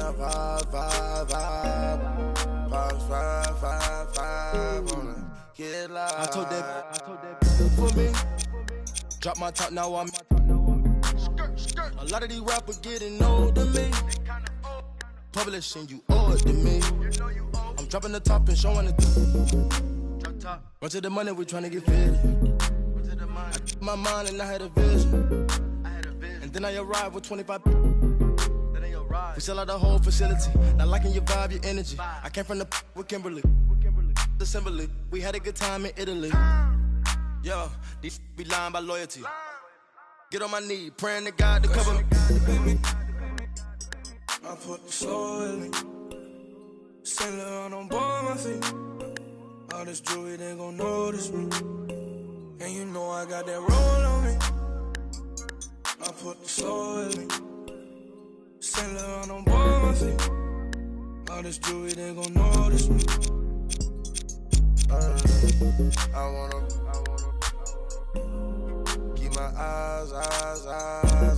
I vibe, 5, wanna get live. I told that for me. Drop my top, now I'm a lot of these rappers getting old to me. Publishing, you owe it to me. I'm dropping the top and showing it. Run to the money, we tryna get fit. I took my mind and I had a vision. And then I arrived with 25. We sell out the whole facility. Not liking your vibe, your energy. I came from the with Kimberly. Assembly. We had a good time in Italy. Yo, these be lying by loyalty. Get on my knee, praying to God to cover me. I put the soul in me. Saint Laurent on board my feet. All this jewelry, they gon' notice me. And you know I got that roll on me. I put the soul in me. Saint Laurent on board my feet. All this jewelry, they gon' notice me. I wanna keep my eyes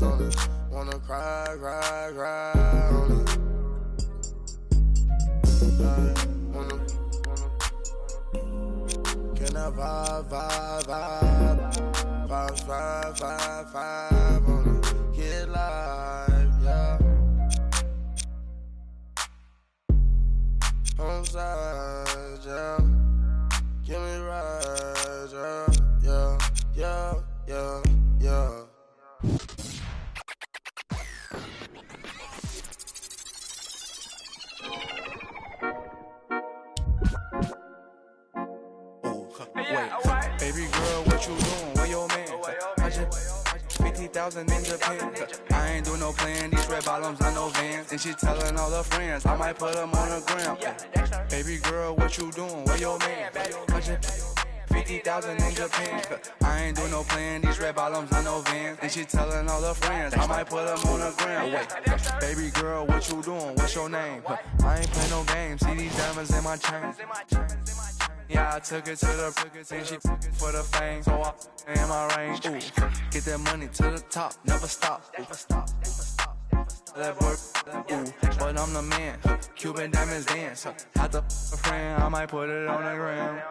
on it. Wanna cry on it. Can I vibe, wanna get live, yeah. Home side, yeah. Give me rides, yeah. Baby girl, what you doing? Where your man? I just 50,000 in Japan. I ain't do no plan. These red bottoms, I know Vans. And she telling all her friends I might put them on the gram. Baby girl, what you doing? Where your man? I just 50,000 in Japan. I ain't do no plan. These red bottoms, I know Vans. And she telling all her friends I might put them on the gram. Wait, baby girl, what you doing? What's your name? I ain't play no games. See these diamonds in my chain. Yeah, I took it to the and she for the fame. So I in my range. Ooh, get that money to the top, never stop. That work, ooh, but I'm the man. Cuban diamonds dance. Had a friend, I might put it on the gram.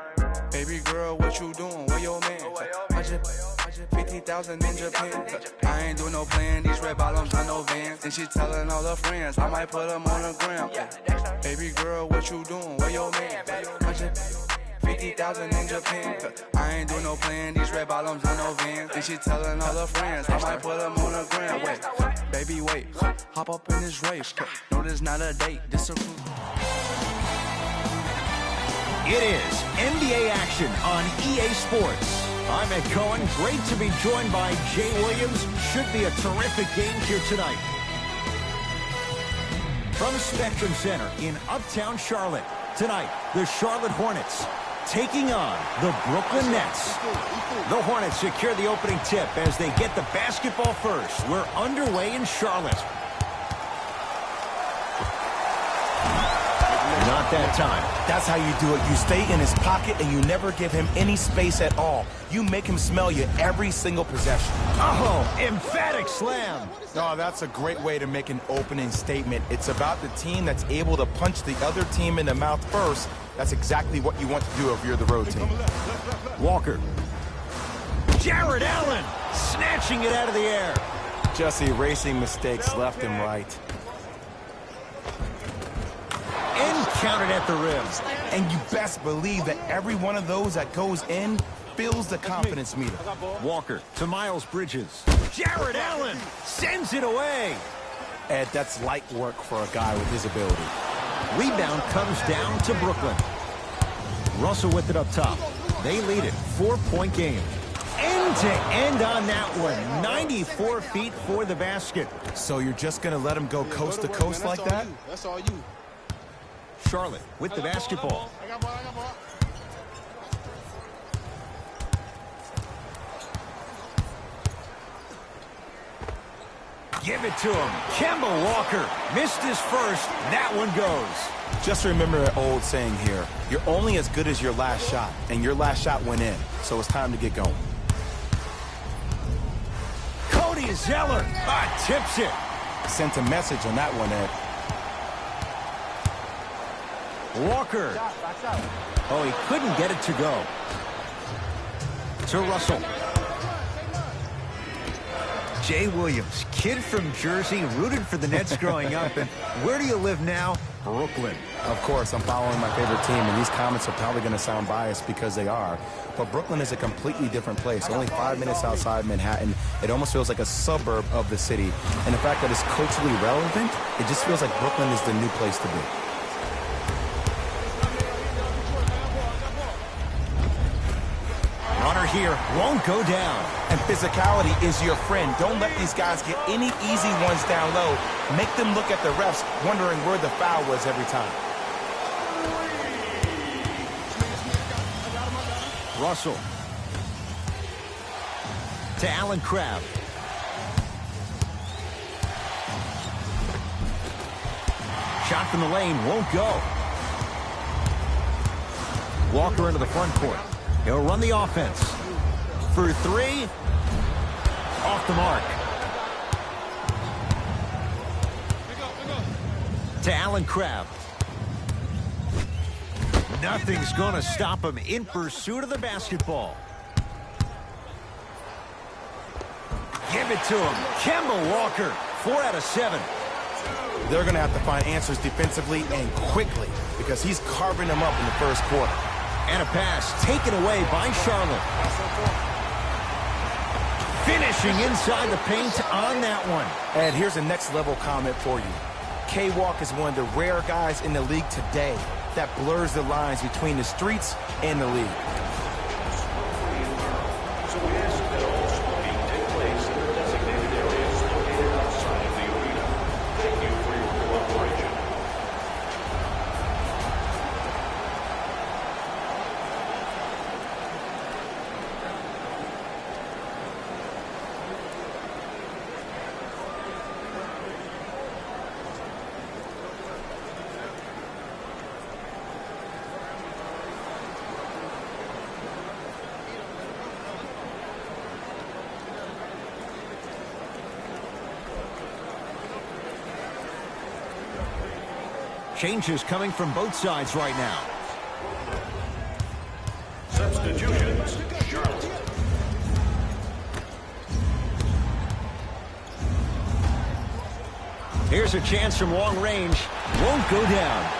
Baby girl, what you doing? Where your man? I just 50,000 in Japan. I ain't do no plan. These red bottoms, I know Vans. And she telling all her friends I might put them on the gram. Baby girl, what you doing? Where your man? I just 50,000 in Japan. I ain't do no plan. These red bottoms, I know Vans. And she telling all her friends I might put them on the gram. Wait, baby, wait. Hop up in this race. No, this not a date. This a It is NBA action on EA Sports. I'm Ed Cohen. Great to be joined by Jay Williams. Should be a terrific game here tonight. From Spectrum Center in Uptown Charlotte, tonight, the Charlotte Hornets taking on the Brooklyn Nets. The Hornets secure the opening tip as they get the basketball first. We're underway in Charlotte. Not that time. That's how you do it. You stay in his pocket and you never give him any space at all. You make him smell you every single possession. Oh, emphatic slam. Oh, that's a great way to make an opening statement. It's about the team that's able to punch the other team in the mouth first. That's exactly what you want to do if you're the road team. Walker. Jared Allen snatching it out of the air. Just erasing mistakes left and right. And counted at the rim. And you best believe that every one of those that goes in fills the confidence meter. Walker to Miles Bridges. Jared Allen sends it away. Ed, that's light work for a guy with his ability. Rebound comes down to Brooklyn. Russell with it up top. They lead it. 4-point game. End-to-end on that one. 94 feet for the basket. So you're just going to let him go coast to coast like that? That's all you. Charlotte with the basketball. I got ball. Give it to him. Kemba Walker missed his first. That one goes. Just remember an old saying here. You're only as good as your last shot, and your last shot went in, so it's time to get going. Cody Zeller tips it. Sent a message on that one, Ed. Walker. Oh, he couldn't get it to go. To Russell. Jay Williams, kid from Jersey, rooted for the Nets growing up. And where do you live now? Brooklyn. Of course, I'm following my favorite team, and these comments are probably going to sound biased because they are. But Brooklyn is a completely different place. Only 5 minutes outside Manhattan. It almost feels like a suburb of the city. And the fact that it's culturally relevant, it just feels like Brooklyn is the new place to be. Runner here won't go down. And physicality is your friend. Don't let these guys get any easy ones down low. Make them look at the refs, wondering where the foul was every time. Russell. To Allen Crabbe. Shot from the lane won't go. Walker into the front court. He'll run the offense. For three. Off the mark. To Allen Crabbe. Nothing's going to stop him in pursuit of the basketball. Give it to him. Kemba Walker, 4 out of 7. They're going to have to find answers defensively and quickly because he's carving them up in the first quarter. And a pass taken away by Charlotte. Finishing inside the paint on that one. And here's a next level comment for you. K-Walk is one of the rare guys in the league today that blurs the lines between the streets and the league. Changes coming from both sides right now. Substitutions. Charlotte. Here's a chance from long range. Won't go down.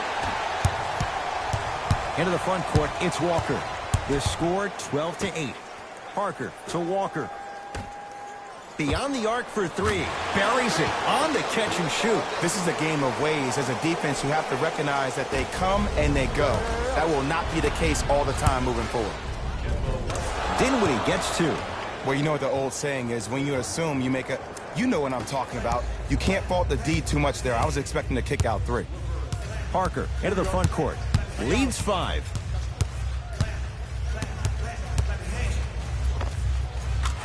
Into the front court, it's Walker. The score 12-8. Parker to Walker. Beyond the arc for three. Buries it on the catch and shoot. This is a game of ways. As a defense, you have to recognize that they come and they go. That will not be the case all the time moving forward. Dinwiddie gets two. Well, you know what the old saying is, when you assume, you make a... You know what I'm talking about. You can't fault the D too much there. I was expecting to kick out 3. Parker into the front court. Leads 5.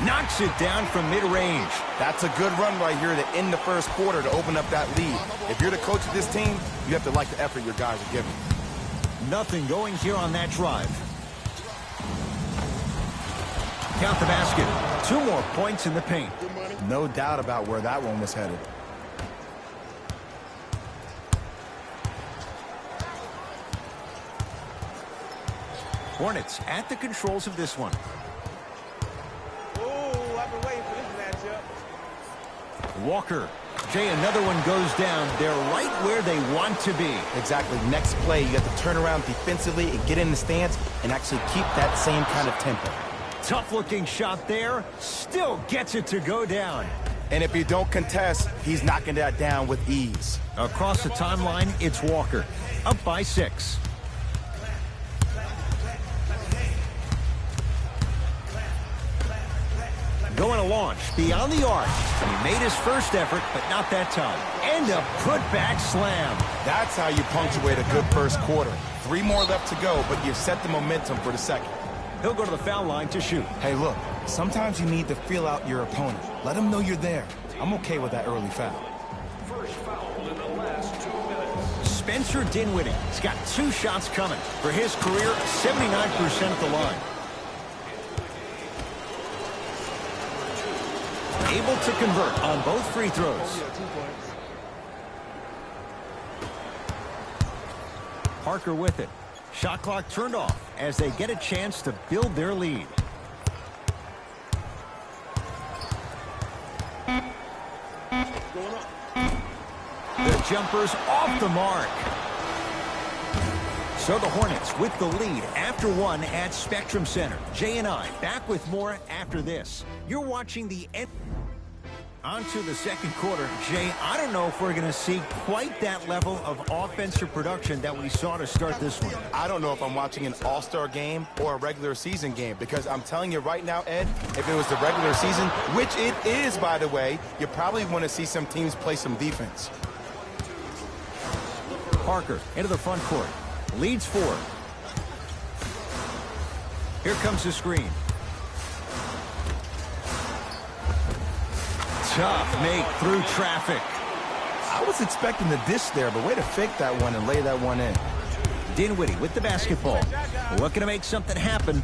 Knocks it down from mid-range. That's a good run right here to end the first quarter to open up that lead. If you're the coach of this team, you have to like the effort your guys are giving. Nothing going here on that drive. Count the basket. 2 more points in the paint. No doubt about where that one was headed. Hornets at the controls of this one. I've been waiting for this matchup. Walker. Jay, another one goes down. They're right where they want to be. Exactly. Next play, you have to turn around defensively and get in the stance and actually keep that same kind of tempo. Tough-looking shot there. Still gets it to go down. And if you don't contest, he's knocking that down with ease. Across the timeline, it's Walker. Up by 6. Going to launch beyond the arc. He made his first effort, but not that time. And a put-back slam. That's how you punctuate a good first quarter. 3 more left to go, but you've set the momentum for the second. He'll go to the foul line to shoot. Hey, look, sometimes you need to feel out your opponent. Let him know you're there. I'm okay with that early foul. First foul in the last 2 minutes. Spencer Dinwiddie has got 2 shots coming. For his career, 79% at the line. Able to convert on both free throws. Parker with it. Shot clock turned off as they get a chance to build their lead. Their jumper's off the mark. So the Hornets with the lead after one at Spectrum Center. Jay and I back with more after this. You're watching the end. On to the second quarter. Jay, I don't know if we're going to see quite that level of offensive production that we saw to start this one. I don't know if I'm watching an all-star game or a regular season game, because I'm telling you right now, Ed, if it was the regular season, which it is, by the way, you probably want to see some teams play some defense. Parker into the front court. Leads 4. Here comes the screen. Tough make through traffic. I was expecting the dish there, but way to fake that one and lay that one in. Dinwiddie with the basketball. Looking to make something happen.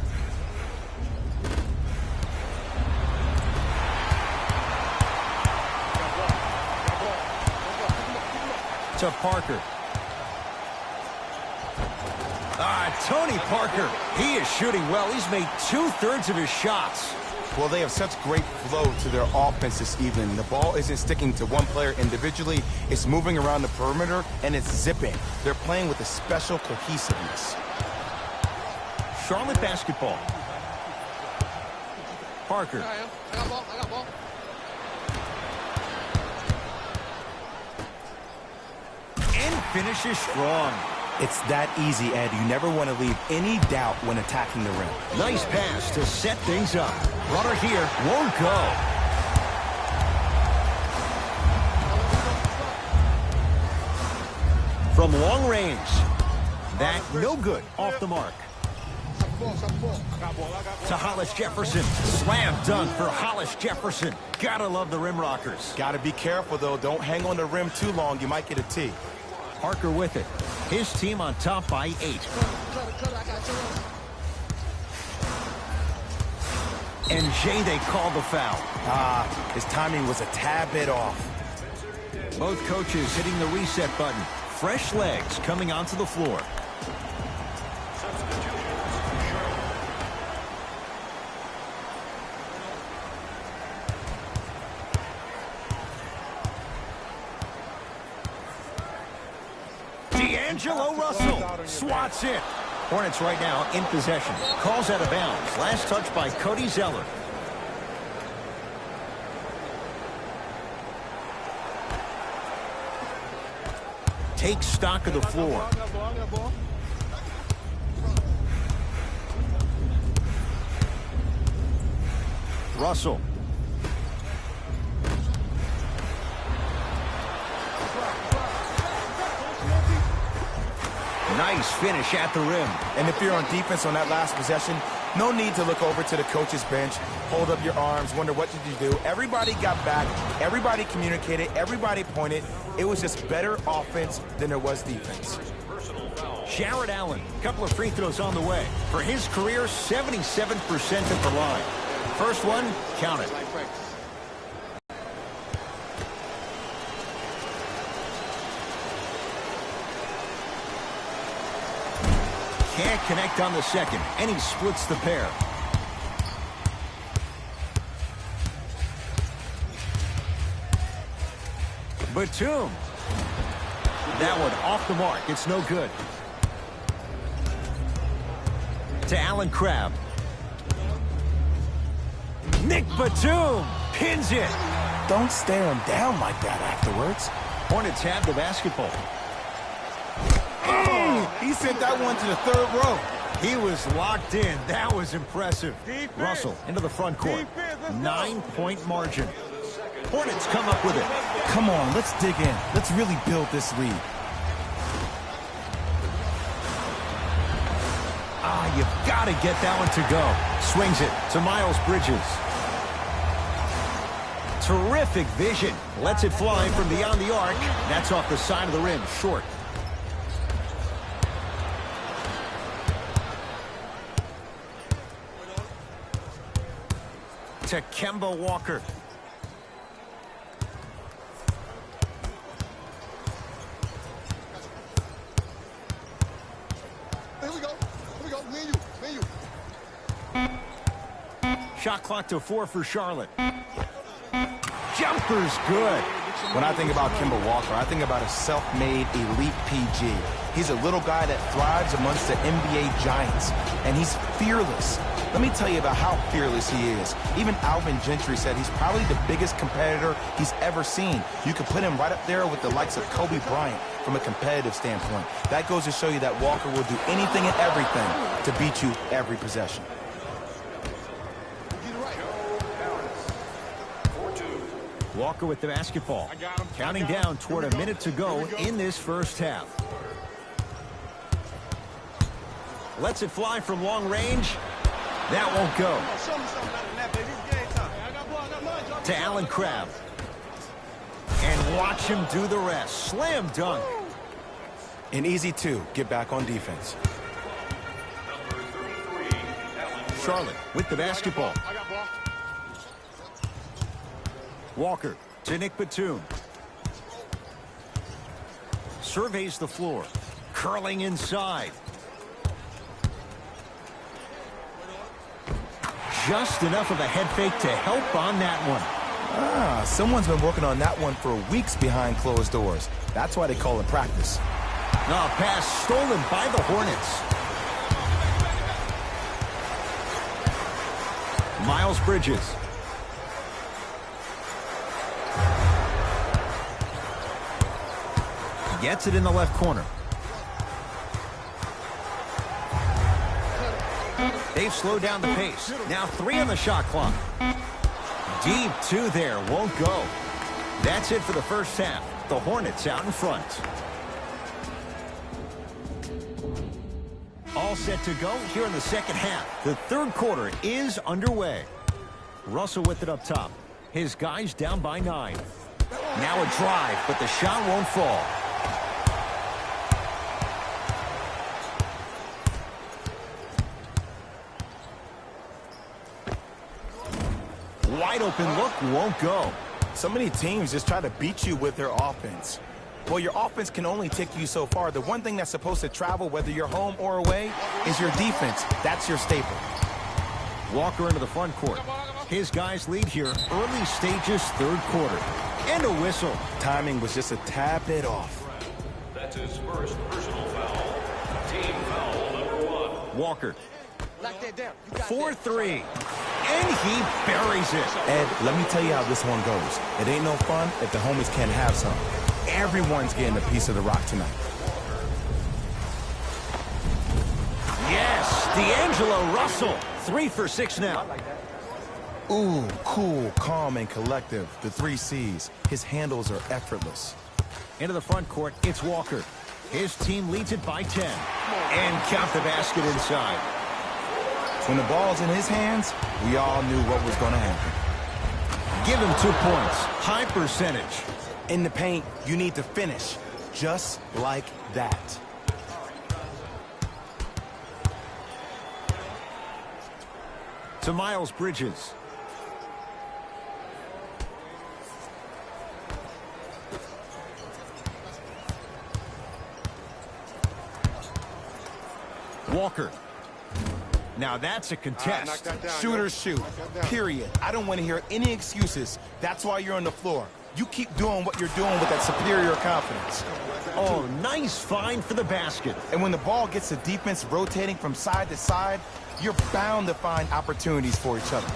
To Parker. Tony Parker. He is shooting well. He's made 2/3 of his shots. Well, they have such great flow to their offense this evening. The ball isn't sticking to one player individually. It's moving around the perimeter, and it's zipping. They're playing with a special cohesiveness. Charlotte basketball. Parker. I got ball. And finishes strong. It's that easy, Ed. You never want to leave any doubt when attacking the rim. Nice pass to set things up. Runner here won't go. From long range. That no good. Off the mark. To Hollis Jefferson. Slam dunk for Hollis Jefferson. Gotta love the rim rockers. Gotta be careful, though. Don't hang on the rim too long. You might get a tee. Parker with it. His team on top by 8. And Jay, they call the foul. His timing was a tad bit off. Both coaches hitting the reset button. Fresh legs coming onto the floor. D'Angelo Russell swats it. Hornets right now in possession. Calls out of bounds. Last touch by Cody Zeller. Takes stock of the floor. Russell. Nice finish at the rim. And if you're on defense on that last possession, no need to look over to the coach's bench, hold up your arms, wonder what did you do. Everybody got back, everybody communicated, everybody pointed. It was just better offense than there was defense. Jarrett Allen, a couple of free throws on the way. For his career, 77% at the line. First one, count it. Can't connect on the second, and he splits the pair. Batum. That one off the mark. It's no good. To Allen Crabbe. Nick Batum pins it. Don't stare him down like that afterwards. Hornets have the basketball. He sent that one to the third row. He was locked in. That was impressive. Defense. Russell into the front court. Defense, let's go. 9-point margin. Hornets come up with it. Come on, let's dig in. Let's really build this lead. You've got to get that one to go. Swings it to Miles Bridges. Terrific vision. Lets it fly from beyond the arc. That's off the side of the rim. Short. To Kemba Walker. Shot clock to 4 for Charlotte. Jumper's good. When I think about Kemba Walker, I think about a self-made elite PG. He's a little guy that thrives amongst the NBA giants, and he's fearless. Let me tell you about how fearless he is. Even Alvin Gentry said he's probably the biggest competitor he's ever seen. You could put him right up there with the likes of Kobe Bryant from a competitive standpoint. That goes to show you that Walker will do anything and everything to beat you every possession. Walker with the basketball. Counting down toward a minute to go in this first half. Lets it fly from long range. That won't go. To Allen Crabbe. And watch him do the rest. Slam dunk. An easy 2. Get back on defense. Charlotte with the basketball. Walker to Nick Batum. Surveys the floor. Curling inside. Just enough of a head fake to help on that one. Someone's been working on that one for weeks behind closed doors. That's why they call it practice. Pass stolen by the Hornets. Miles Bridges. Gets it in the left corner. They've slowed down the pace. Now 3 on the shot clock. Deep 2 there. Won't go. That's it for the first half. The Hornets out in front. All set to go here in the second half. The third quarter is underway. Russell with it up top. His guys down by 9. Now a drive, but the shot won't fall. Wide open look won't go. So many teams just try to beat you with their offense. Well, your offense can only take you so far. The one thing that's supposed to travel, whether you're home or away, is your defense. That's your staple. Walker into the front court. His guys lead here, early stages, third quarter. And a whistle. Timing was just a tad bit off. That's his first personal foul. Team foul number 1. Walker. Lock that down. 4-3. And he buries it. Ed, let me tell you how this one goes. It ain't no fun if the homies can't have some. Everyone's getting a piece of the rock tonight. Yes, D'Angelo Russell. 3 for 6 now. Ooh, cool, calm, and collective. The 3 C's. His handles are effortless. Into the front court, it's Walker. His team leads it by 10. And count the basket inside. When the ball's in his hands, we all knew what was going to happen. Give him 2 points. High percentage. In the paint, you need to finish. Just like that. To Miles Bridges. Walker. Now that's a contest. Shooters shoot. Period. I don't want to hear any excuses. That's why you're on the floor. You keep doing what you're doing with that superior confidence. Oh, nice find for the basket. And when the ball gets the defense rotating from side to side, you're bound to find opportunities for each other.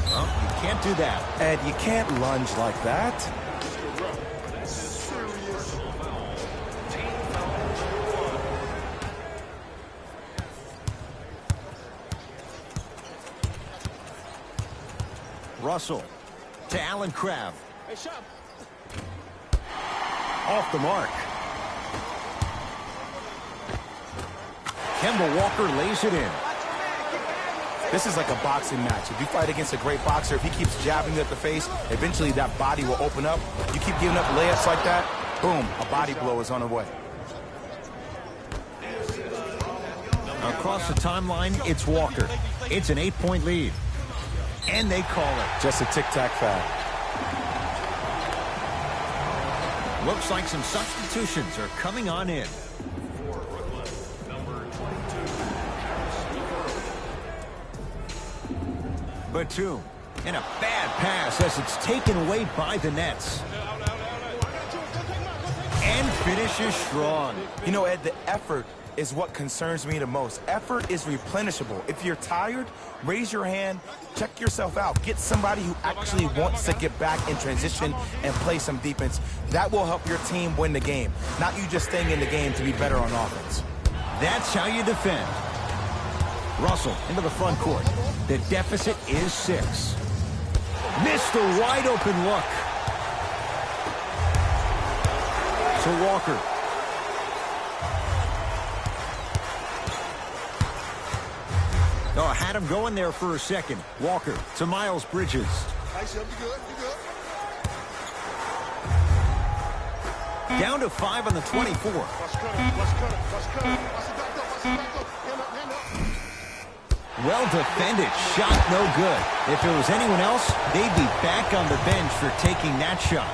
Well, you can't do that. Ed, you can't lunge like that. Russell to Allen Crabbe. Off the mark. Kemba Walker lays it in. This is like a boxing match. If you fight against a great boxer, if he keeps jabbing you at the face, eventually that body will open up. You keep giving up layups like that, boom, a body blow is on the way. Across the timeline, it's Walker. It's an 8-point lead. And they call it. Just a tic-tac foul. Looks like some substitutions are coming on in. Batum. And a bad pass as it's taken away by the Nets. And finishes strong. You know, Ed, the effort is what concerns me the most. Effort is replenishable. If you're tired, raise your hand, check yourself out. Get somebody who actually wants to get back in transition and play some defense. That will help your team win the game, not you just staying in the game to be better on offense. That's how you defend. Russell into the front court. The deficit is 6. Missed a wide open look. To Walker. Oh, had him going there for a second. Walker to Miles Bridges. Down to 5 on the 24. Well defended. Shot no good. If it was anyone else, they'd be back on the bench for taking that shot.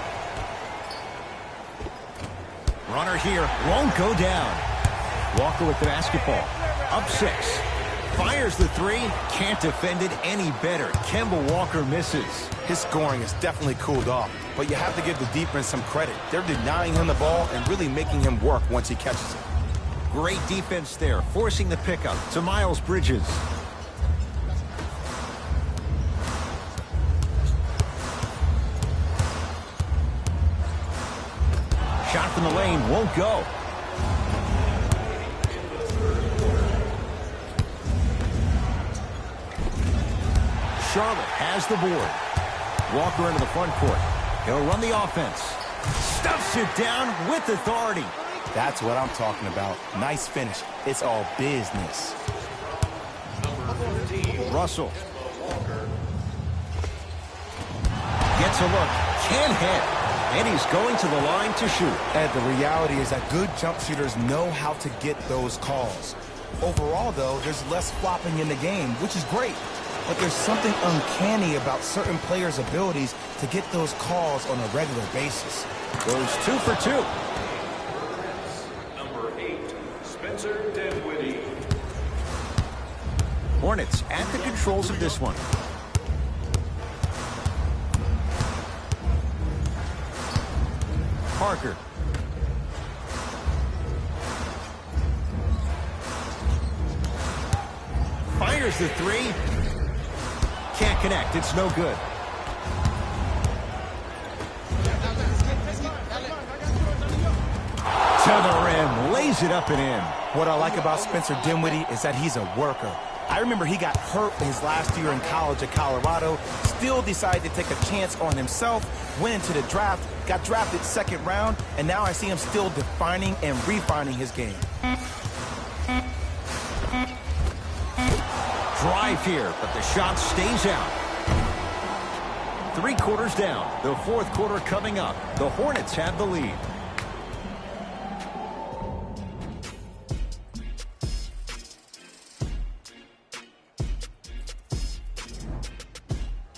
Runner here won't go down. Walker with the basketball. Up 6. Fires the 3. Can't defend it any better. Kemba Walker misses. His scoring has definitely cooled off, but you have to give the defense some credit. They're denying him the ball and really making him work once he catches it. Great defense there, forcing the pickup to Miles Bridges. Shot from the lane won't go. Charlotte has the board. Walker into the front court. He'll run the offense. Stuffs it down with authority. That's what I'm talking about. Nice finish. It's all business. Russell. Gets a look. Can't hit. And he's going to the line to shoot. And the reality is that good jump shooters know how to get those calls. Overall, though, there's less flopping in the game, which is great. But there's something uncanny about certain players' abilities to get those calls on a regular basis. Goes 2 for 2. Number 8, Spencer Dinwiddie. Hornets at the controls of this one. Parker. Fires the 3. Can't connect. It's no good. To the rim. Lays it up and in. What I like about Spencer Dinwiddie is that he's a worker. I remember he got hurt his last year in college at Colorado, still decided to take a chance on himself, went into the draft, got drafted 2nd round, and now I see him still defining and refining his game. Drive here, but the shot stays out. 3 quarters down. The 4th quarter coming up. The Hornets have the lead.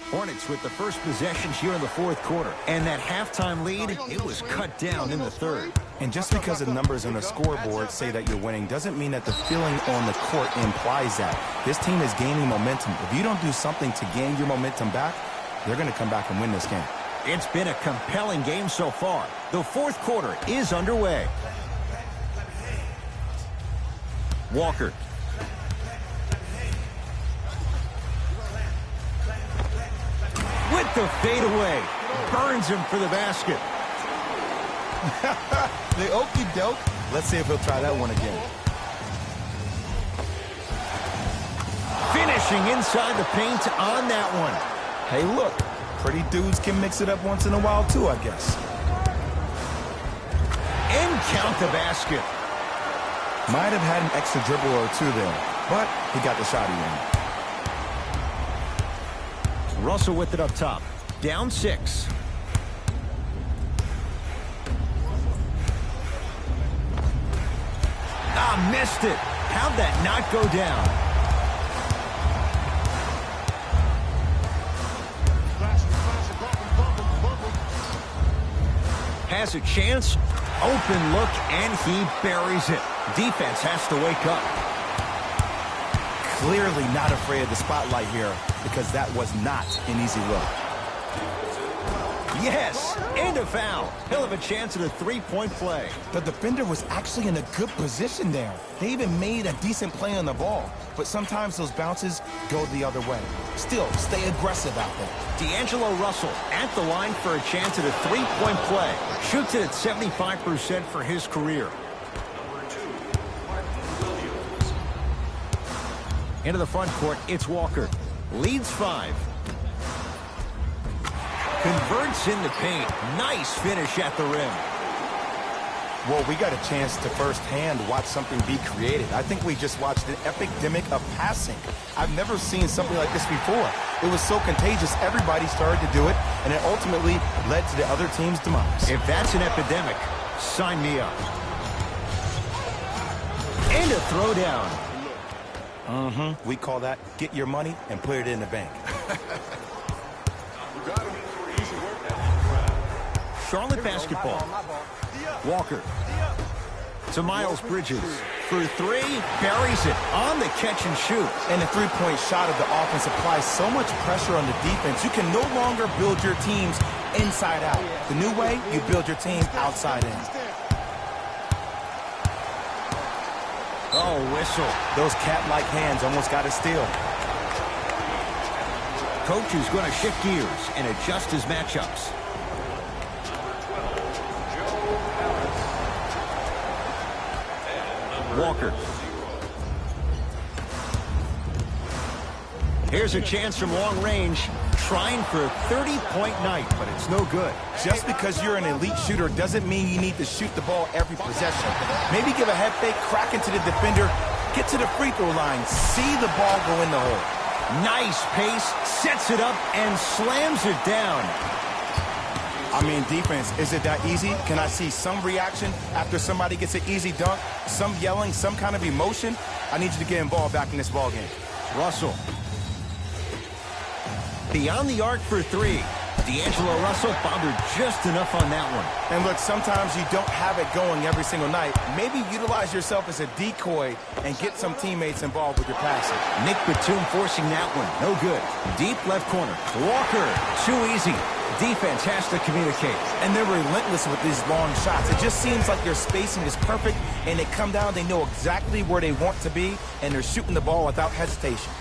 Hornets with the first possession here in the 4th quarter. And that halftime lead, it was cut down in the 3rd. And just because the numbers on the scoreboard say that you're winning doesn't mean that the feeling on the court implies that. This team is gaining momentum. If you don't do something to gain your momentum back, they're going to come back and win this game. It's been a compelling game so far. The 4th quarter is underway. Walker. With the fadeaway. Burns him for the basket. The okie doke. Let's see if he'll try that one again. Finishing inside the paint on that one. Hey, look. Pretty dudes can mix it up once in a while, too, I guess. And count the basket. Might have had an extra dribble or 2 there, but he got the shot in. Russell with it up top. Down 6. Missed it. How'd that not go down? Has a chance. Open look, and he buries it. Defense has to wake up. Clearly not afraid of the spotlight here. because that was not an easy look. Yes, and a foul. He'll have a chance at a three-point play. The defender was actually in a good position there. They even made a decent play on the ball, but sometimes those bounces go the other way. Still, stay aggressive out there. D'Angelo Russell at the line for a chance at a three-point play. Shoots it at 75% for his career. Into the front court, it's Walker. Leads 5. Converts in the paint. Nice finish at the rim. Well, we got a chance to firsthand watch something be created. I think we just watched an epidemic of passing. I've never seen something like this before. It was so contagious, everybody started to do it, and it ultimately led to the other team's demise. If that's an epidemic, sign me up. And a throwdown. We call that get your money and put it in the bank. Charlotte basketball. Walker to Miles Bridges for 3, buries it on the catch and shoot. And the three-point shot of the offense applies so much pressure on the defense. You can no longer build your teams inside out. The new way, you build your team outside in. Oh, whistle. Those cat-like hands almost got a steal. Coach is going to shift gears and adjust his matchups. Walker. Here's a chance from long range, trying for a 30-point night, but it's no good. Just because you're an elite shooter doesn't mean you need to shoot the ball every possession. Maybe give a head fake, crack into the defender, get to the free throw line, see the ball go in the hole. Nice pace, sets it up, and slams it down. I mean, defense, is it that easy? Can I see some reaction after somebody gets an easy dunk? Some yelling, some kind of emotion? I need you to get involved back in this ball game. Russell. Beyond the arc for 3. D'Angelo Russell bothered just enough on that one. And look, sometimes you don't have it going every single night. Maybe utilize yourself as a decoy and get some teammates involved with your passing. Nick Batum forcing that one. No good. Deep left corner. Walker. Too easy. Defense has to communicate. And they're relentless with these long shots. It just seems like their spacing is perfect, and they come down, they know exactly where they want to be, and they're shooting the ball without hesitation.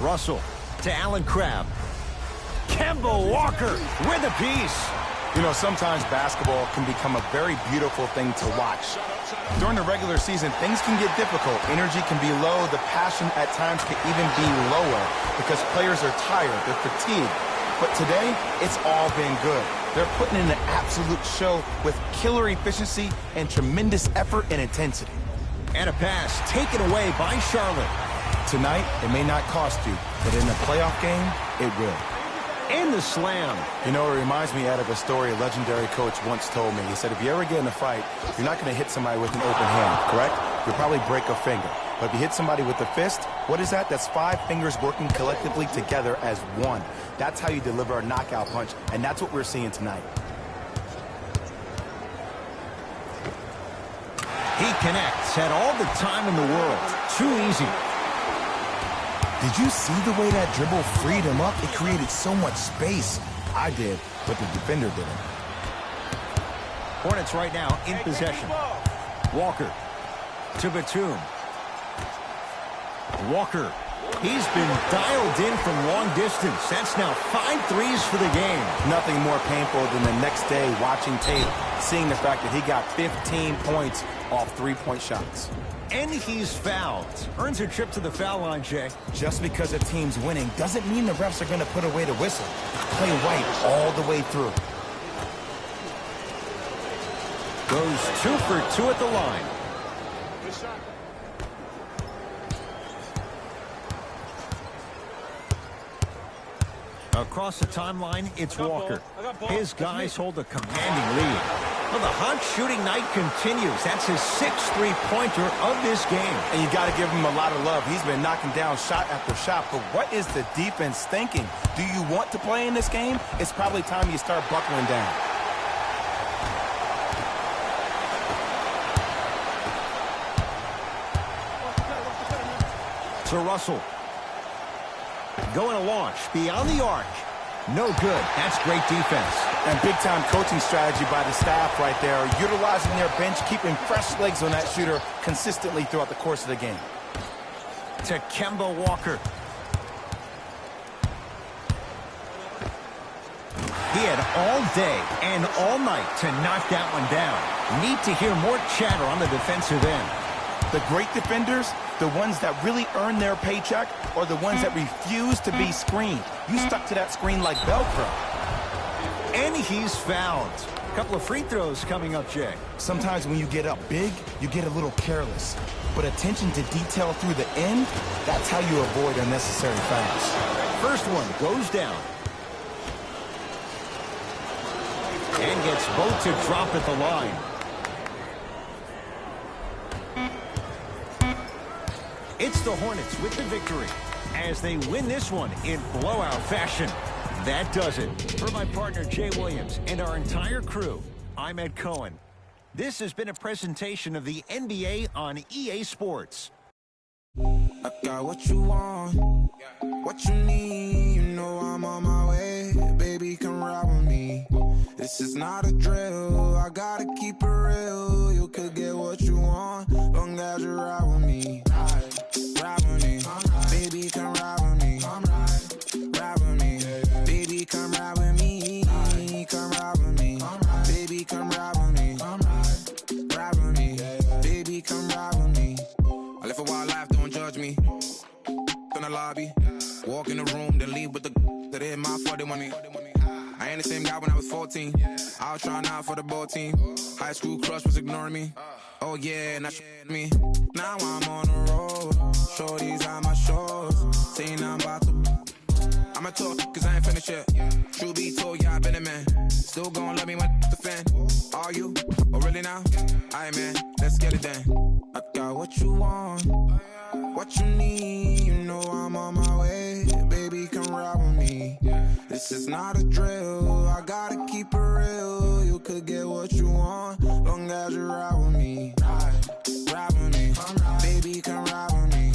Russell to Allen Crabbe. Kemba Walker with a piece. You know, sometimes basketball can become a very beautiful thing to watch. During the regular season, things can get difficult. Energy can be low. The passion at times can even be lower because players are tired, they're fatigued. But today, it's all been good. They're putting in an absolute show with killer efficiency and tremendous effort and intensity. And a pass taken away by Charlotte. Tonight, it may not cost you, but in a playoff game, it will. And the slam. You know, it reminds me out of a story a legendary coach once told me. He said, if you ever get in a fight, you're not going to hit somebody with an open hand, correct? You'll probably break a finger. But if you hit somebody with a fist, what is that? That's 5 fingers working collectively together as one. That's how you deliver a knockout punch, and that's what we're seeing tonight. He connects, had all the time in the world. Too easy. Did you see the way that dribble freed him up? It created so much space. I did, but the defender didn't. Hornets right now in possession. Walker to Batum. Walker. He's been dialed in from long distance. That's now 5 threes for the game. Nothing more painful than the next day watching tape, seeing the fact that he got 15 points off 3-point shots. And he's fouled. Earns a trip to the foul line, Jay. Just because a team's winning doesn't mean the refs are going to put away the whistle. Play white all the way through. Goes 2 for 2 at the line. Across the timeline, it's Walker. His guys hold a commanding lead. Well, the hot shooting night continues. That's his 6th three-pointer of this game. And you got to give him a lot of love. He's been knocking down shot after shot. But what is the defense thinking? Do you want to play in this game? It's probably time you start buckling down. To Russell. Going to launch beyond the arc. No good. That's great defense. And big-time coaching strategy by the staff right there, utilizing their bench, keeping fresh legs on that shooter consistently throughout the course of the game. To Kemba Walker. He had all day and all night to knock that one down. Need to hear more chatter on the defensive end. The great defenders, the ones that really earn their paycheck, or the ones that refuse to be screened. You stuck to that screen like Velcro. And he's fouled. A couple of free throws coming up, Jay. Sometimes when you get up big, you get a little careless. But attention to detail through the end, that's how you avoid unnecessary fouls. First one goes down. And gets both to drop at the line. It's the Hornets with the victory as they win this one in blowout fashion. That does it. For my partner, Jay Williams, and our entire crew, I'm Ed Cohen. This has been a presentation of the NBA on EA Sports. I got what you want, what you need. You know I'm on my way. Baby, come ride with me. This is not a drill. I gotta keep it real. You could get what you want, long as you ride with me. Ride with me. Baby, come ride with me. Ride with me. Baby, come ride with me. Come ride with me. Baby, come ride with me. Ride with me. Baby, come ride with me. I live a wild life, don't judge me. In the lobby, walk in the room, then leave with the that hit my 40 money. I ain't the same guy when I was 14. I was trying out for the ball team. High school crush was ignoring me. Oh yeah, and that me. Now I'm on the road. Shorties on my shores. Saying I'm about to. I'ma talk, cause I ain't finished yet. True be told, yeah, I been a man. Still gon' love me when the fan. Are you? Oh, really now? Aight, man, let's get it then. I got what you want, what you need. You know I'm on my way. Baby, come ride with me. This is not a drill. I gotta keep it real. You could get what you want, long as you ride with me. Ride with me. Baby, come ride with me.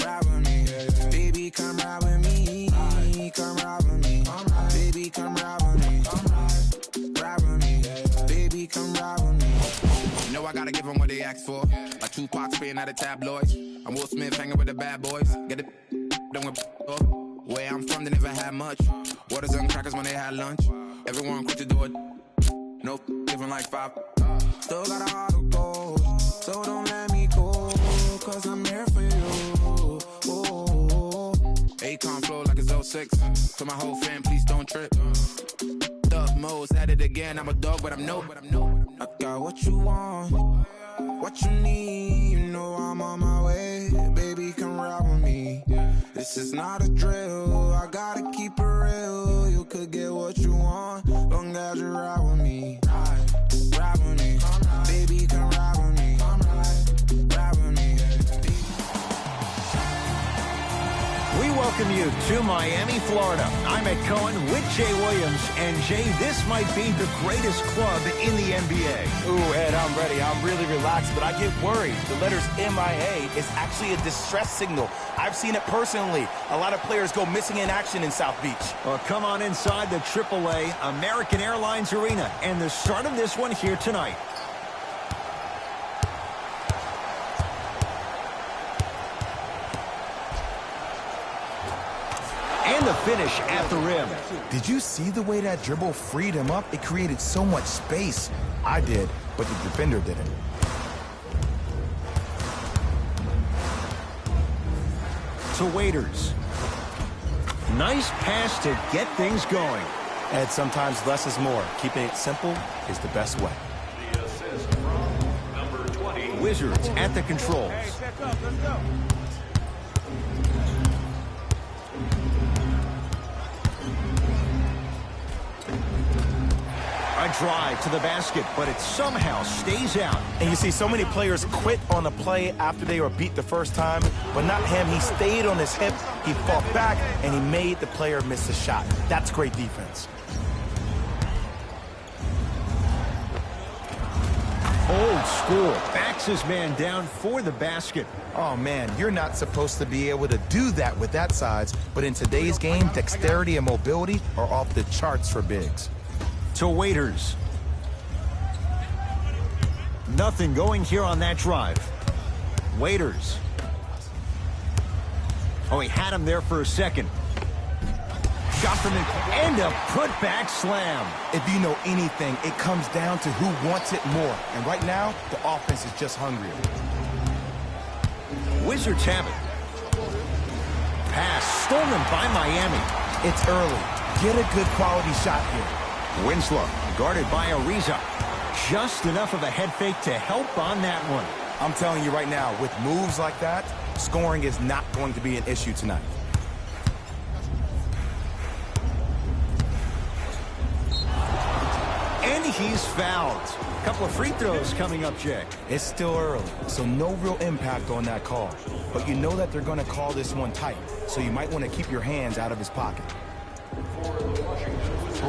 Ride with me. Baby, come ride with me. Come ride with me. Baby, come ride with me. Ride with me. Baby, come ride with me. You know I gotta give them what they ask for. Like Tupac spitting at the tabloids. I'm Will Smith hanging with the bad boys. Get it done with where I'm from, they never had much. Waters and crackers when they had lunch. Everyone quick to do it. No, living like 5. Still got a heart of gold, so don't let me go, cause I'm here for you. Akon flow like it's 06. To my whole fam, please don't trip. Up Mo's at it again. I'm a dog, but I'm no. I got what you want, what you need. You know I'm on my way. Baby, come ride with me. This is not a drill. I gotta keep it real. You could get what you want, long as you ride with me. Ride with me. Baby, come ride with me. Ride with me. We welcome you to Miami, Florida. I'm Ed Cohen with Jay Williams. And Jay, this might be the greatest club in the NBA. Ooh, Ed, I'm ready. I'm really relaxed, but I get worried. The letters MIA is actually a distress signal. I've seen it personally. A lot of players go missing in action in South Beach. Well, come on inside the AAA American Airlines Arena and the start of this one here tonight. And the finish at the rim. Did you see the way that dribble freed him up? It created so much space. I did, but the defender didn't. To Waiters. Nice pass to get things going. Ed, sometimes less is more. Keeping it simple is the best way. The assist from number 20. Wizards at the controls. Hey, check up, let's go. A drive to the basket, but it somehow stays out. And you see so many players quit on a play after they were beat the first time, but not him. He stayed on his hip, he fought back, and he made the player miss the shot. That's great defense. Old school. Backs his man down for the basket. Oh, man, you're not supposed to be able to do that with that size, but in today's game, dexterity and mobility are off the charts for bigs. To Waiters. Nothing going here on that drive. Waiters. Oh, he had him there for a second. Shot from him and a putback slam. If you know anything, it comes down to who wants it more. And right now, the offense is just hungrier. Wizards have it. Pass stolen by Miami. It's early. Get a good quality shot here. Winslow guarded by Ariza. Just enough of a head fake to help on that one. I'm telling you right now, with moves like that, scoring is not going to be an issue tonight. And he's fouled. A couple of free throws coming up, Jay. It's still early, so no real impact on that call. But you know that they're going to call this one tight, so you might want to keep your hands out of his pocket.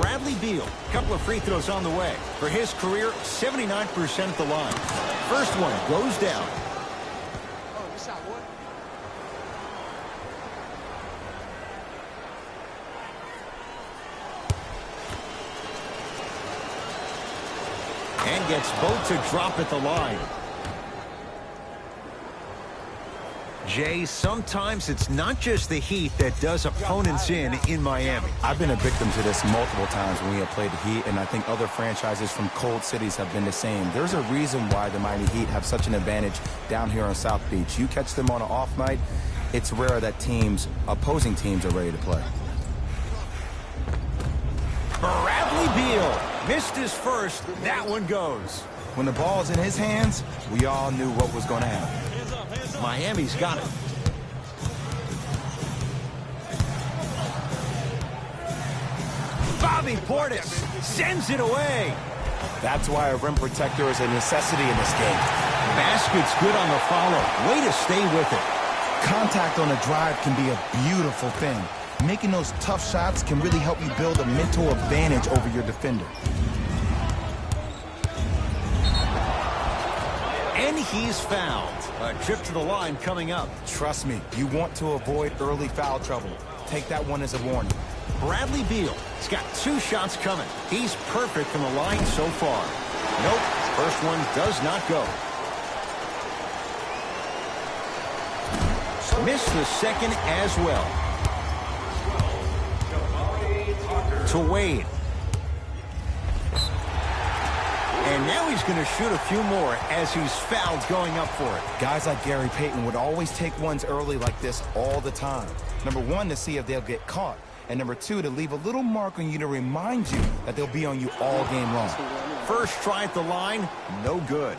Bradley Beal, a couple of free throws on the way. For his career, 79% at the line. First one goes down. And gets both to drop at the line. Jay, sometimes it's not just the Heat that does opponents in Miami. I've been a victim to this multiple times when we have played the Heat, and I think other franchises from cold cities have been the same. There's a reason why the Miami Heat have such an advantage down here on South Beach. You catch them on an off night, it's rare that opposing teams are ready to play. Bradley Beal missed his first. That one goes. When the ball's in his hands, we all knew what was going to happen. Miami's got it. Bobby Portis sends it away. That's why a rim protector is a necessity in this game. Basket's good on the follow. Way to stay with it. Contact on a drive can be a beautiful thing. Making those tough shots can really help you build a mental advantage over your defender. And he's fouled. A trip to the line coming up. Trust me, you want to avoid early foul trouble. Take that one as a warning. Bradley Beal has got 2 shots coming. He's perfect from the line so far. Nope, first one does not go. Missed the second as well. To Wade. And now he's going to shoot a few more as he's fouled going up for it. Guys like Gary Payton would always take ones early like this all the time. Number 1, to see if they'll get caught. And number 2, to leave a little mark on you to remind you that they'll be on you all game long. First try at the line, no good.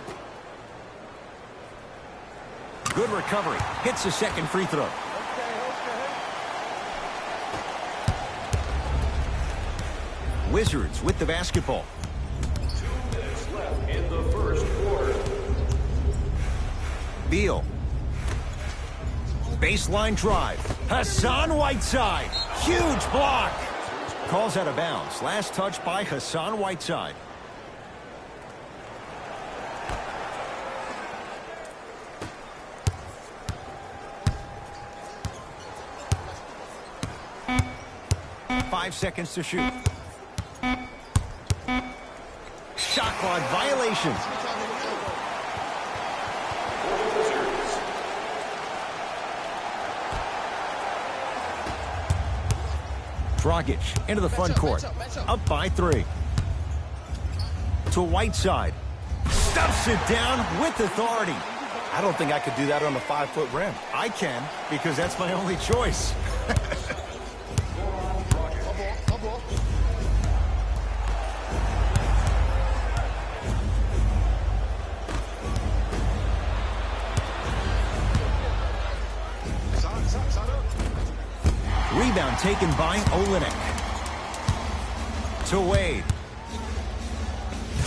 Good recovery. Hits the second free throw. Wizards with the basketball. 2 minutes left in the first quarter. Beal. Baseline drive. Hassan Whiteside. Huge block. Calls out of bounds. Last touch by Hassan Whiteside. Five seconds to shoot. Shot clock violation. Dragic into the front court. Up by 3. To Whiteside. Stuffs it down with authority. I don't think I could do that on a 5-foot rim. I can, because that's my only choice. Rebound taken by Olynyk. To Wade.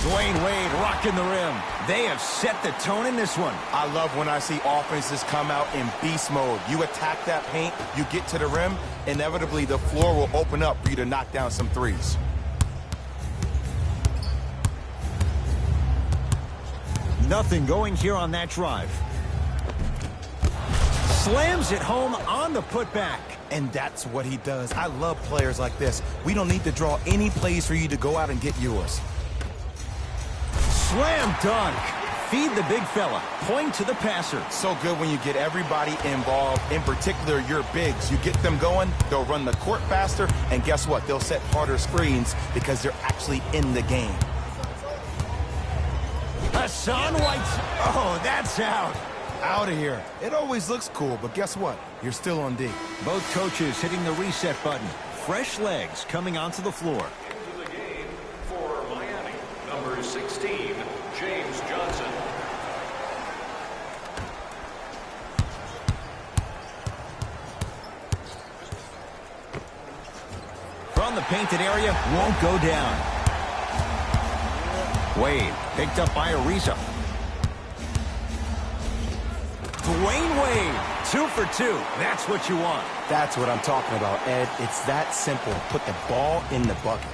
Dwayne Wade rocking the rim. They have set the tone in this one. I love when I see offenses come out in beast mode. You attack that paint, you get to the rim, inevitably the floor will open up for you to knock down some threes. Nothing going here on that drive. Slams it home on the putback. And that's what he does. I love players like this. We don't need to draw any plays for you to go out and get yours. Slam dunk. Feed the big fella. Point to the passer. So good when you get everybody involved, in particular your bigs. You get them going, they'll run the court faster, and guess what? They'll set harder screens because they're actually in the game. Hassan White. Oh, that's out. Out of here. It always looks cool, but guess what? You're still on D. Both coaches hitting the reset button. Fresh legs coming onto the floor. Into the game for Miami, number 16, James Johnson. From the painted area, won't go down. Wade picked up by Ariza. Dwayne Wade, 2 for 2. That's what you want. That's what I'm talking about, Ed. It's that simple. Put the ball in the bucket.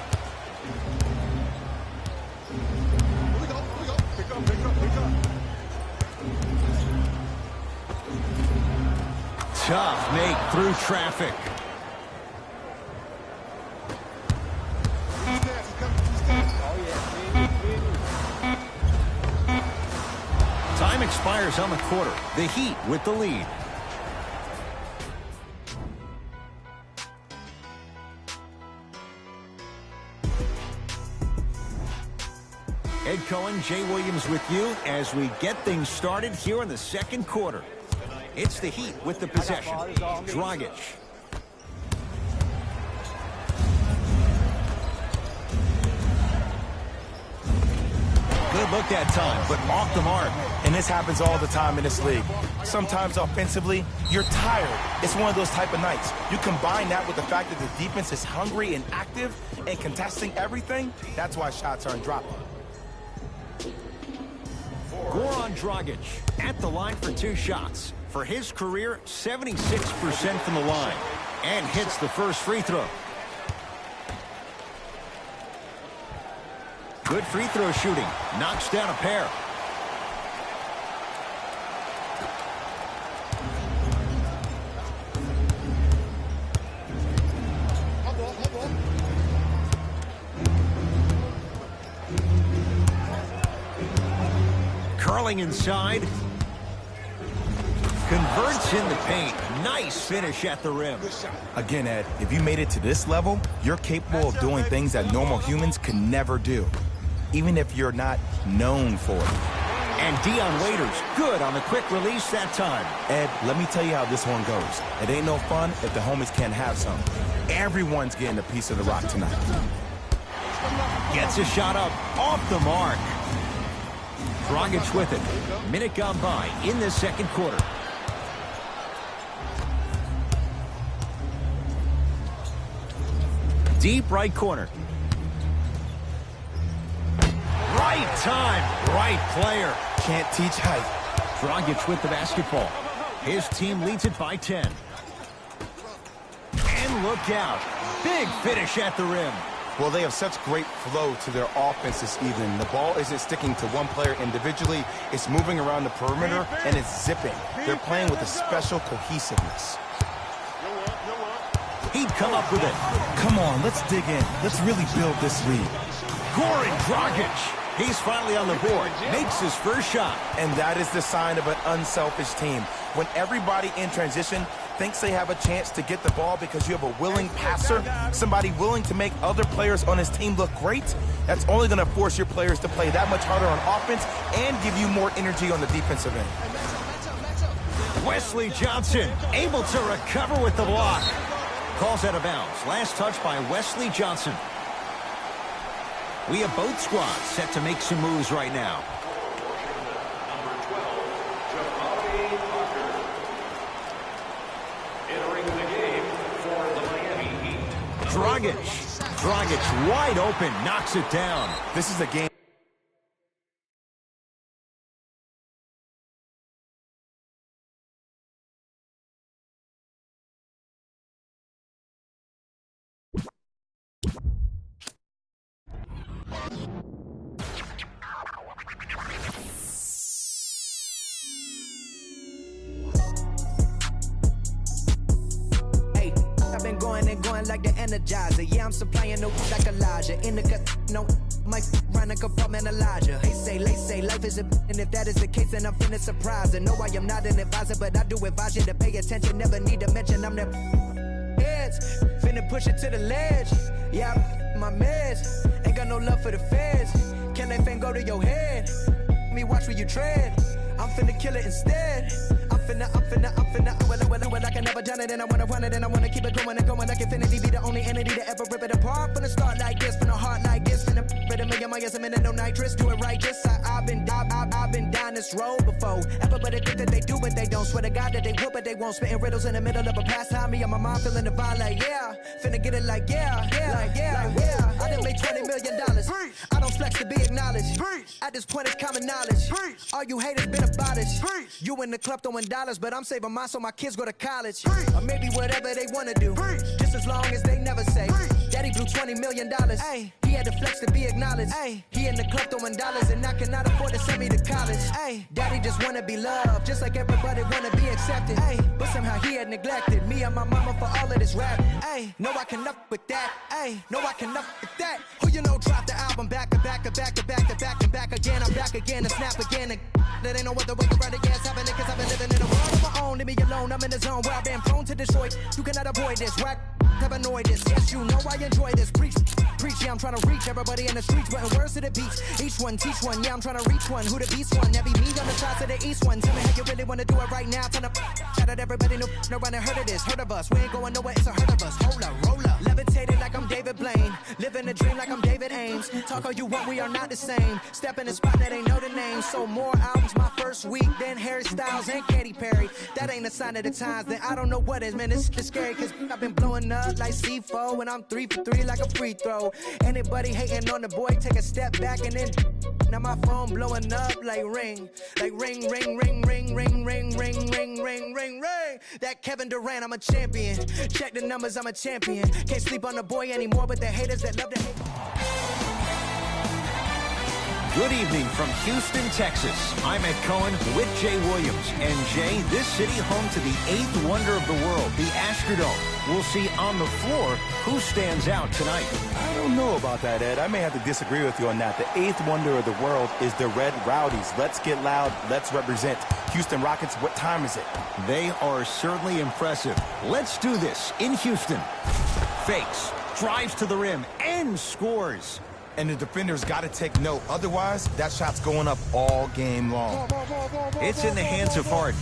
Tough make through traffic. Time expires on the quarter. The Heat with the lead. Ed Cohen, Jay Williams with you as we get things started here in the second quarter. It's the Heat with the possession. Dragic. Good look that time, but off the mark. And this happens all the time in this league. Sometimes offensively, you're tired. It's one of those type of nights. You combine that with the fact that the defense is hungry and active and contesting everything, that's why shots aren't dropping. Goran Dragic at the line for 2 shots. For his career, 76% from the line. And hits the first free throw. Good free throw shooting. Knocks down a pair. Curling inside. Converts in the paint. Nice finish at the rim. Again, Ed, if you made it to this level, you're capable of doing things that normal humans can never do, even if you're not known for it. And Dion Waiters, good on the quick release that time. Ed, let me tell you how this one goes. It ain't no fun if the homies can't have some. Everyone's getting a piece of the rock tonight. Gets a shot up, off the mark. Dragic with it. Minute gone by in the second quarter. Deep right corner. Right time, right player. Can't teach height. Dragic with the basketball. His team leads it by 10. And look out. Big finish at the rim. Well, they have such great flow to their offense this evening. The ball isn't sticking to one player individually. It's moving around the perimeter, and it's zipping. They're playing with a special cohesiveness. He'd come up with it. Come on, let's dig in. Let's really build this lead. Goran Dragic. He's finally on the board. Makes his first shot. And that is the sign of an unselfish team. When everybody in transition thinks they have a chance to get the ball because you have a willing passer, somebody willing to make other players on his team look great, that's only going to force your players to play that much harder on offense and give you more energy on the defensive end. Wesley Johnson able to recover with the block. Calls out of bounds. Last touch by Wesley Johnson. We have both squads set to make some moves right now. Number 12, Jabari Parker. Entering the game for the Miami Heat. Dragic wide open, knocks it down. This is a game. going and going like the Energizer. Yeah, I'm supplying no like Elijah. In the cut, no, my run a compartment Elijah. They say life is a and if that is the case, then I'm finna surprise. And no, I am not an advisor, but I do advise you to pay attention. Never need to mention I'm the heads. Finna push it to the ledge. Yeah, my meds. Ain't got no love for the feds. Can that thing go to your head? Me watch where you tread. I'm finna kill it instead. I'm finna, I can never done it, and I wanna run it, and I wanna keep it going and going like infinity. Be the only entity to ever rip it apart. Finna start like this, finna heart like this, finna rip a million miles a minute, no nitrous. Do it right, just I've been down this road before. Everybody think that they do, but they don't. Swear to God that they will, but they won't. Spitting riddles in the middle of a pastime. Me and my mom feeling the vibe like yeah, finna get it like yeah. I done made $20 million. I don't flex to be acknowledged. At this point, it's common knowledge. All you haters been abolished. You in the club throwing dollars, but I'm saving mine so my kids go to college. Or maybe whatever they wanna do. Just as long as they never say, Daddy blew $20 million. Ay, he had to flex to be acknowledged. Ay, he in the club throwing dollars and I cannot afford to send me to college. Ay, Daddy just wanna be loved, just like everybody wanna be accepted. Ay, but somehow he had neglected me and my mama for all of this rap. Ay, no, I can up with that. Ay, no, I can up with that. Who you know dropped the album back to back to back to back to back and back again. I'm back again and snap again. And that ain't no other way to run again. Happening cause I've been living in a world of my own. Leave me alone, I'm in the zone where I've been prone to destroy. You cannot avoid this. Whack have annoyed this. Yes, you know I enjoy this. Preach, yeah, I'm trying to reach everybody in the streets, putting words to the beats. Each one, teach one, yeah, I'm trying to reach one. Who the beast one? That be me on the side to the east one. Tell me how you really want to do it right now. Turn up, shout out everybody, no one heard of this. Heard of us, we ain't going nowhere, it's a hurt of us. Hold up, roll up. Levitating like I'm David Blaine. Living a dream like I'm David Ames. Talk all you want, we are not the same. Step in the spot that ain't know the name. So more albums my first week than Harry Styles and Katy Perry. That ain't a sign of the times, then I don't know what is, man. It's scary cause I've been blowing up like C4 and I'm 3 for 3 like a free throw. Anybody hating on the boy, take a step back and then now my phone blowing up like ring, ring, ring, ring, ring, ring, ring, ring, ring, ring, ring. That Kevin Durant, I'm a champion. Check the numbers, I'm a champion. Can't sleep on the boy anymore, but the haters that love to hate. Good evening from Houston, Texas. I'm Ed Cohen with Jay Williams. And Jay, this city home to the 8th wonder of the world, the Astrodome. We'll see on the floor who stands out tonight. I don't know about that, Ed. I may have to disagree with you on that. The 8th wonder of the world is the Red Rowdies. Let's get loud. Let's represent. Houston Rockets, what time is it? They are certainly impressive. Let's do this in Houston. Fakes, drives to the rim, and scores. And the defender's got to take note. Otherwise, that shot's going up all game long. It's in the hands of Harden.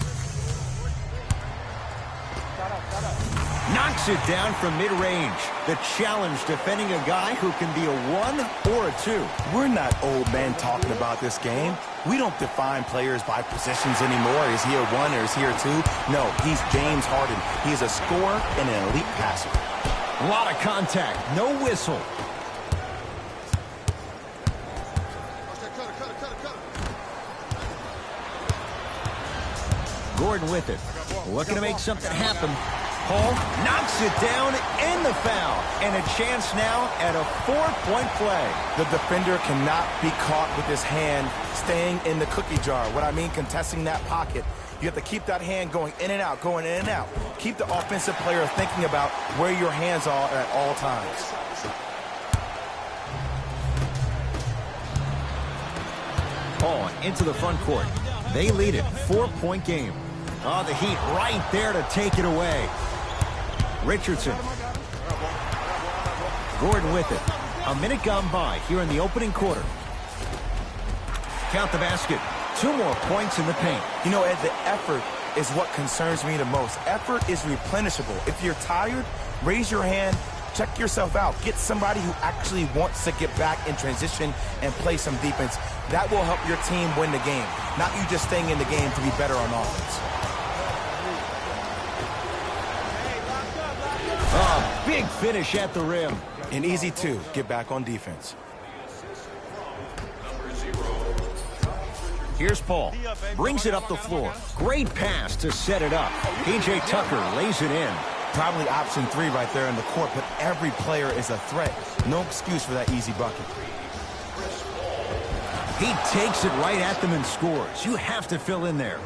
Knocks it down from mid-range. The challenge defending a guy who can be a 1 or a 2. We're not old men talking about this game. We don't define players by positions anymore. Is he a 1 or is he a 2? No, he's James Harden. He is a scorer and an elite passer. A lot of contact. No whistle. Gordon with it. Looking to make something happen. Paul knocks it down and the foul. And a chance now at a 4-point play. The defender cannot be caught with his hand staying in the cookie jar. What I mean, contesting that pocket. You have to keep that hand going in and out, going in and out. Keep the offensive player thinking about where your hands are at all times. Paul into the front court. They lead it. 4-point game. Oh, the Heat right there to take it away. Richardson. Gordon with it. A minute gone by here in the opening quarter. Count the basket. 2 more points in the paint. You know, Ed, the effort is what concerns me the most. Effort is replenishable. If you're tired, raise your hand, check yourself out. Get somebody who actually wants to get back in transition and play some defense. That will help your team win the game, not you just staying in the game to be better on offense. Oh, big finish at the rim. An easy 2. Get back on defense. Here's Paul. Brings it up the floor. Great pass to set it up. P.J. Tucker lays it in. Probably option 3 right there in the court, but every player is a threat. No excuse for that easy bucket. He takes it right at them and scores. You have to fill in there.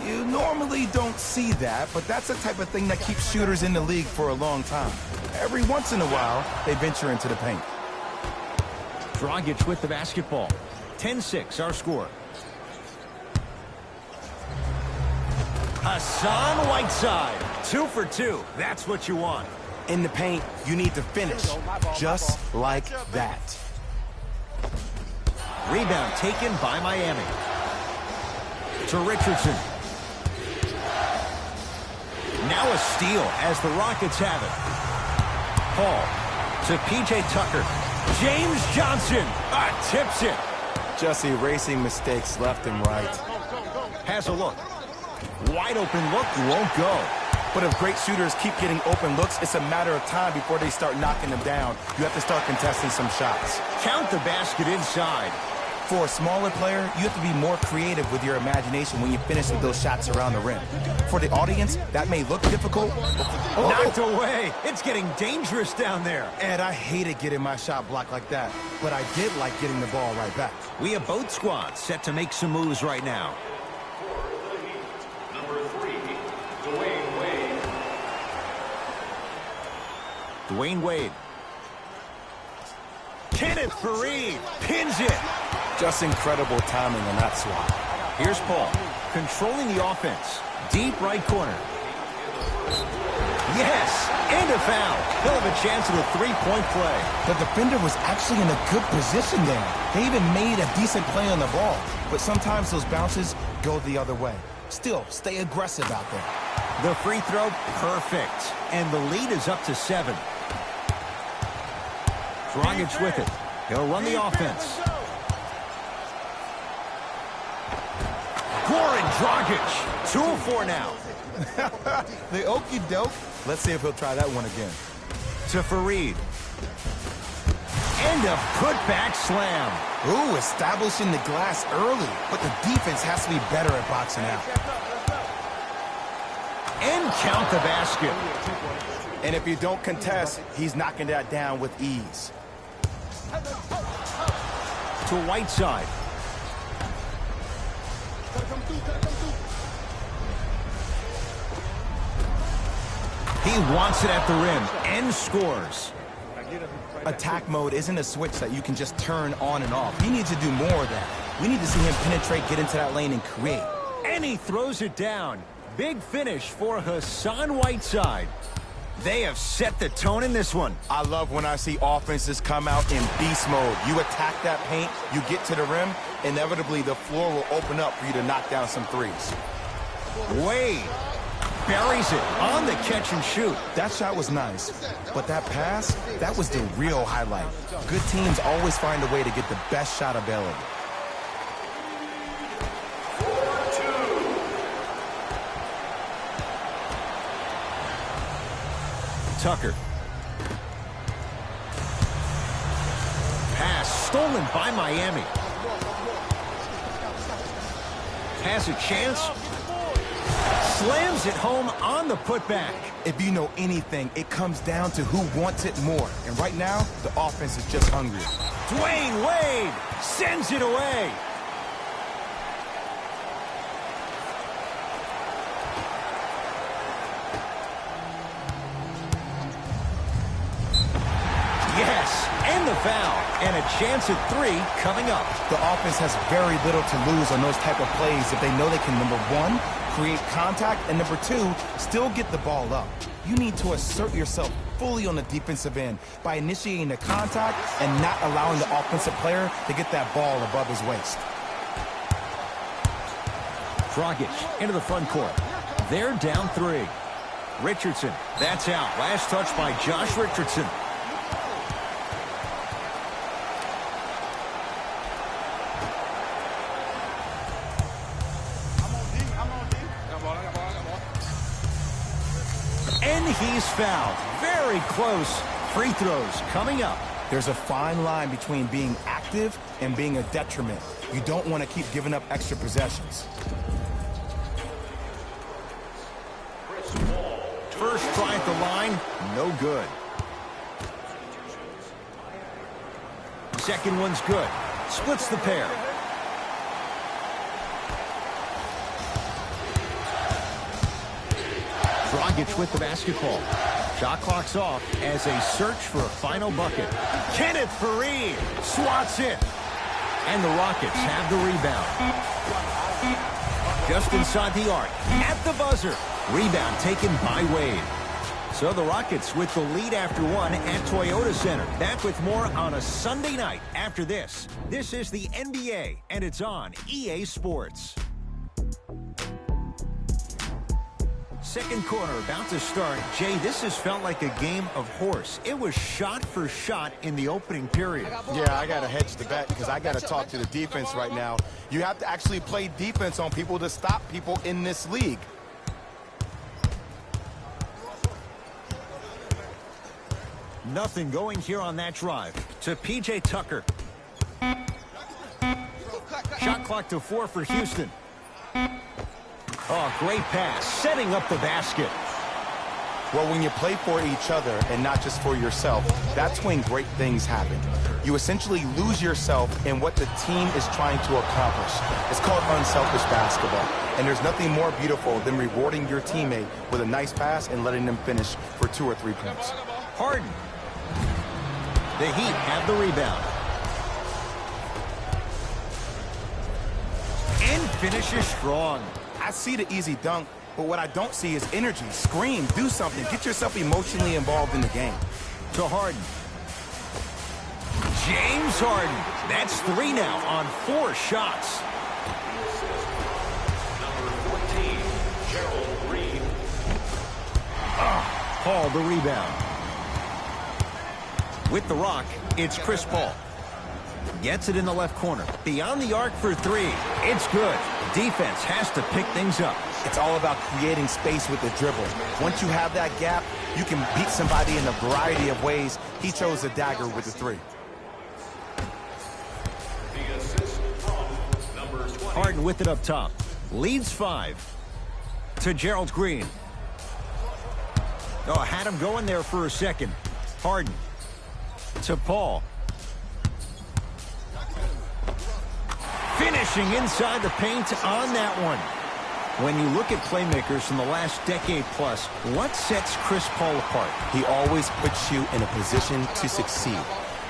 You normally don't see that, but that's the type of thing that keeps shooters in the league for a long time. Every once in a while, they venture into the paint. Dragic with the basketball. 10-6, our score. Hassan Whiteside, 2 for 2. That's what you want. In the paint, you need to finish, just like that. Rebound taken by Miami. To Richardson. Now a steal as the Rockets have it. Paul to P.J. Tucker. James Johnson tips it. Just erasing mistakes left and right. Has a look. Wide open look, won't go. But if great shooters keep getting open looks, it's a matter of time before they start knocking them down. You have to start contesting some shots. Count the basket inside. For a smaller player, you have to be more creative with your imagination when you finish with those shots around the rim. For the audience, that may look difficult. Knocked away. It's getting dangerous down there. Ed, I hated getting my shot blocked like that, but I did like getting the ball right back. We have both squads set to make some moves right now. Number 3, Dwayne Wade. Dwayne Wade. Kenneth Faried pins it. Just incredible timing on that swat. Here's Paul, controlling the offense. Deep right corner. Yes, and a foul. He'll have a chance at a three-point play. The defender was actually in a good position there. They even made a decent play on the ball. But sometimes those bounces go the other way. Still, stay aggressive out there. The free throw, perfect. And the lead is up to 7. Dragic with it. He'll run the offense. Goran Dragic, 2 of 4 now. The okie doke. Let's see if he'll try that one again. To Faried. And a putback slam. Ooh, establishing the glass early. But the defense has to be better at boxing out. And count the basket. And if you don't contest, he's knocking that down with ease. To Whiteside. He wants it at the rim and scores. Attack mode isn't a switch that you can just turn on and off. He needs to do more of that. We need to see him penetrate, get into that lane, and create. And he throws it down. Big finish for Hassan Whiteside. They have set the tone in this one. I love when I see offenses come out in beast mode. You attack that paint, you get to the rim, inevitably the floor will open up for you to knock down some threes. Wade buries it on the catch and shoot. That shot was nice, but that pass, that was the real highlight. Good teams always find a way to get the best shot available. Tucker. Pass stolen by Miami. Has a chance. Slams it home on the putback. If you know anything, it comes down to who wants it more. And right now, the offense is just hungry. Dwayne Wade sends it away. Yes, and the foul, and a chance at 3 coming up. The offense has very little to lose on those type of plays if they know they can, number 1, create contact, and number 2, still get the ball up. You need to assert yourself fully on the defensive end by initiating the contact and not allowing the offensive player to get that ball above his waist. Dragic into the front court. They're down 3. Richardson, that's out. Last touch by Josh Richardson. And he's fouled. Very close. Free throws coming up. There's a fine line between being active and being a detriment. You don't want to keep giving up extra possessions. First try at the line, no good. Second one's good. Splits the pair. Dragic with the basketball. Shot clock's off as they search for a final bucket. Kenneth Faried swats it. And the Rockets have the rebound. Just inside the arc, at the buzzer. Rebound taken by Wade. So the Rockets with the lead after one at Toyota Center. Back with more on a Sunday night after this. This is the NBA, and it's on EA Sports. Second quarter about to start. Jay, this has felt like a game of horse. It was shot for shot in the opening period. Yeah, I got to hedge the bet because I got to talk to the defense right now. You have to actually play defense on people to stop people in this league. Nothing going here on that drive. To P.J. Tucker. Shot clock to 4 for Houston. Oh, great pass. Setting up the basket. Well, when you play for each other and not just for yourself, that's when great things happen. You essentially lose yourself in what the team is trying to accomplish. It's called unselfish basketball. And there's nothing more beautiful than rewarding your teammate with a nice pass and letting them finish for 2 or 3 points. Harden. The Heat have the rebound. And finishes strong. I see the easy dunk, but what I don't see is energy. Scream, do something. Get yourself emotionally involved in the game. To Harden. James Harden. That's 3 now on 4 shots. Number 14, Gerald Green. Paul the rebound. With the rock, it's Chris Paul. Gets it in the left corner. Beyond the arc for 3. It's good. Defense has to pick things up. It's all about creating space with the dribble. Once you have that gap, you can beat somebody in a variety of ways. He chose the dagger with the 3. The assist from number 20. Harden with it up top. Leads 5. To Gerald Green. Oh, had him going there for a second. Harden. To Paul. Finishing inside the paint on that one. When you look at playmakers from the last decade plus, what sets Chris Paul apart? He always puts you in a position to succeed.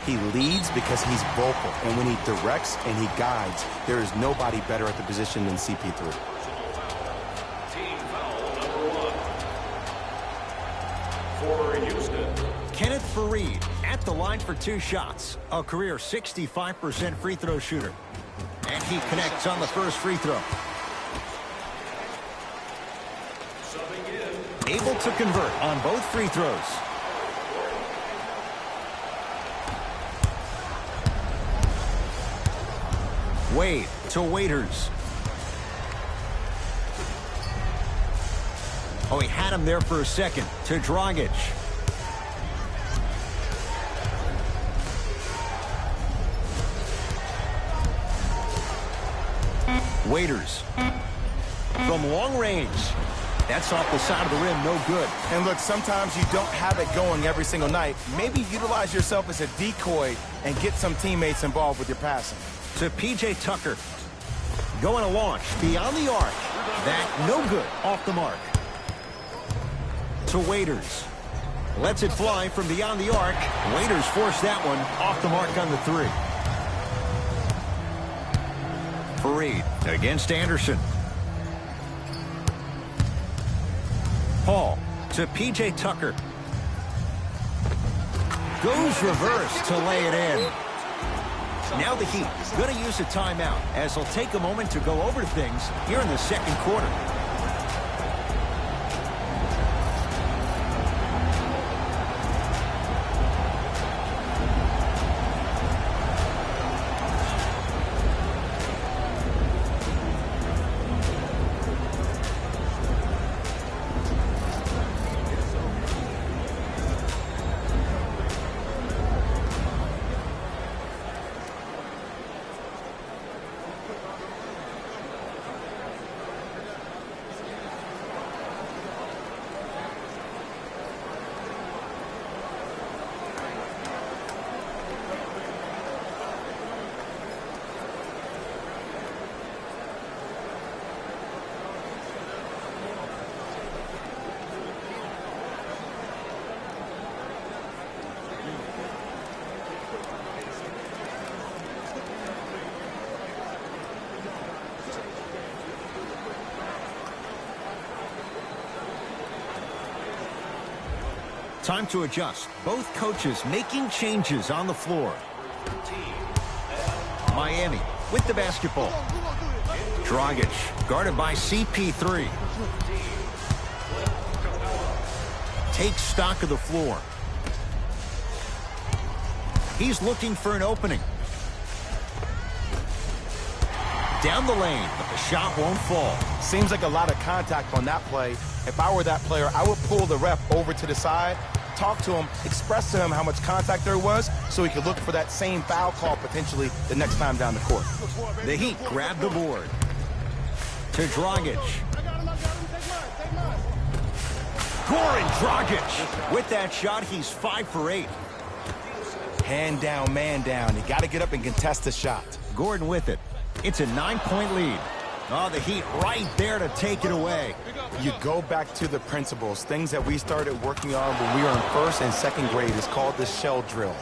He leads because he's vocal, and when he directs and he guides, there is nobody better at the position than CP3. Team foul number 1 for Houston. Kenneth Faried at the line for 2 shots. A career 65% free throw shooter. And he connects on the first free throw. Able to convert on both free throws. Wade to Waiters. Oh, he had him there for a second. To Dragic. Waiters. From long range. That's off the side of the rim, no good. And look, sometimes you don't have it going every single night. Maybe utilize yourself as a decoy and get some teammates involved with your passing. To P.J. Tucker. Going to launch beyond the arc. That no good, off the mark. To Waiters. Lets it fly from beyond the arc. Waiters forced that one off the mark on the 3. Faried against Anderson. Paul to P.J. Tucker. Goes reverse to lay it in. Now the Heat going to use a timeout as they'll take a moment to go over things here in the second quarter. Time to adjust. Both coaches making changes on the floor. Miami with the basketball. Dragic guarded by CP3. Takes stock of the floor. He's looking for an opening. Down the lane, but the shot won't fall. Seems like a lot of contact on that play. If I were that player, I would pull the ref over to the side, talk to him, express to him how much contact there was so he could look for that same foul call potentially the next time down the court. The Heat grab the board. To Dragic. Goran Dragic. With that shot, he's 5 for 8. Hand down, man down. You got to get up and contest the shot. Gordon with it. It's a 9-point lead. Oh, the Heat right there to take it away. You go back to the principles. Things that we started working on when we were in first and second grade is called the shell drill.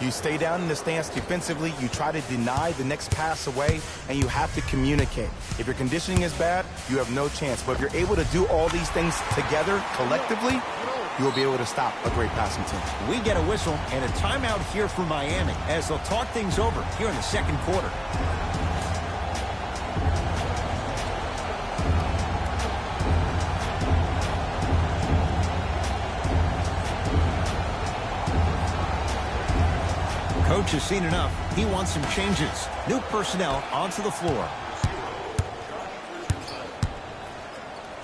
You stay down in the stance defensively, you try to deny the next pass away, and you have to communicate. If your conditioning is bad, you have no chance. But if you're able to do all these things together, collectively, you will be able to stop a great passing team. We get a whistle and a timeout here for Miami as they'll talk things over here in the second quarter. Coach has seen enough. He wants some changes. New personnel onto the floor.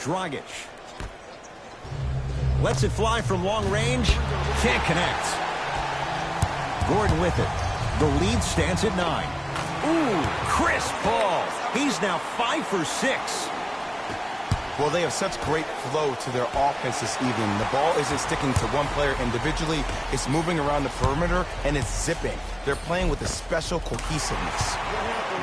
Dragic. Lets it fly from long range. Can't connect. Gordon with it. The lead stands at 9. Ooh, Chris Paul. He's now 5 for 6. Well, they have such great flow to their offense this evening. The ball isn't sticking to one player individually. It's moving around the perimeter, and it's zipping. They're playing with a special cohesiveness.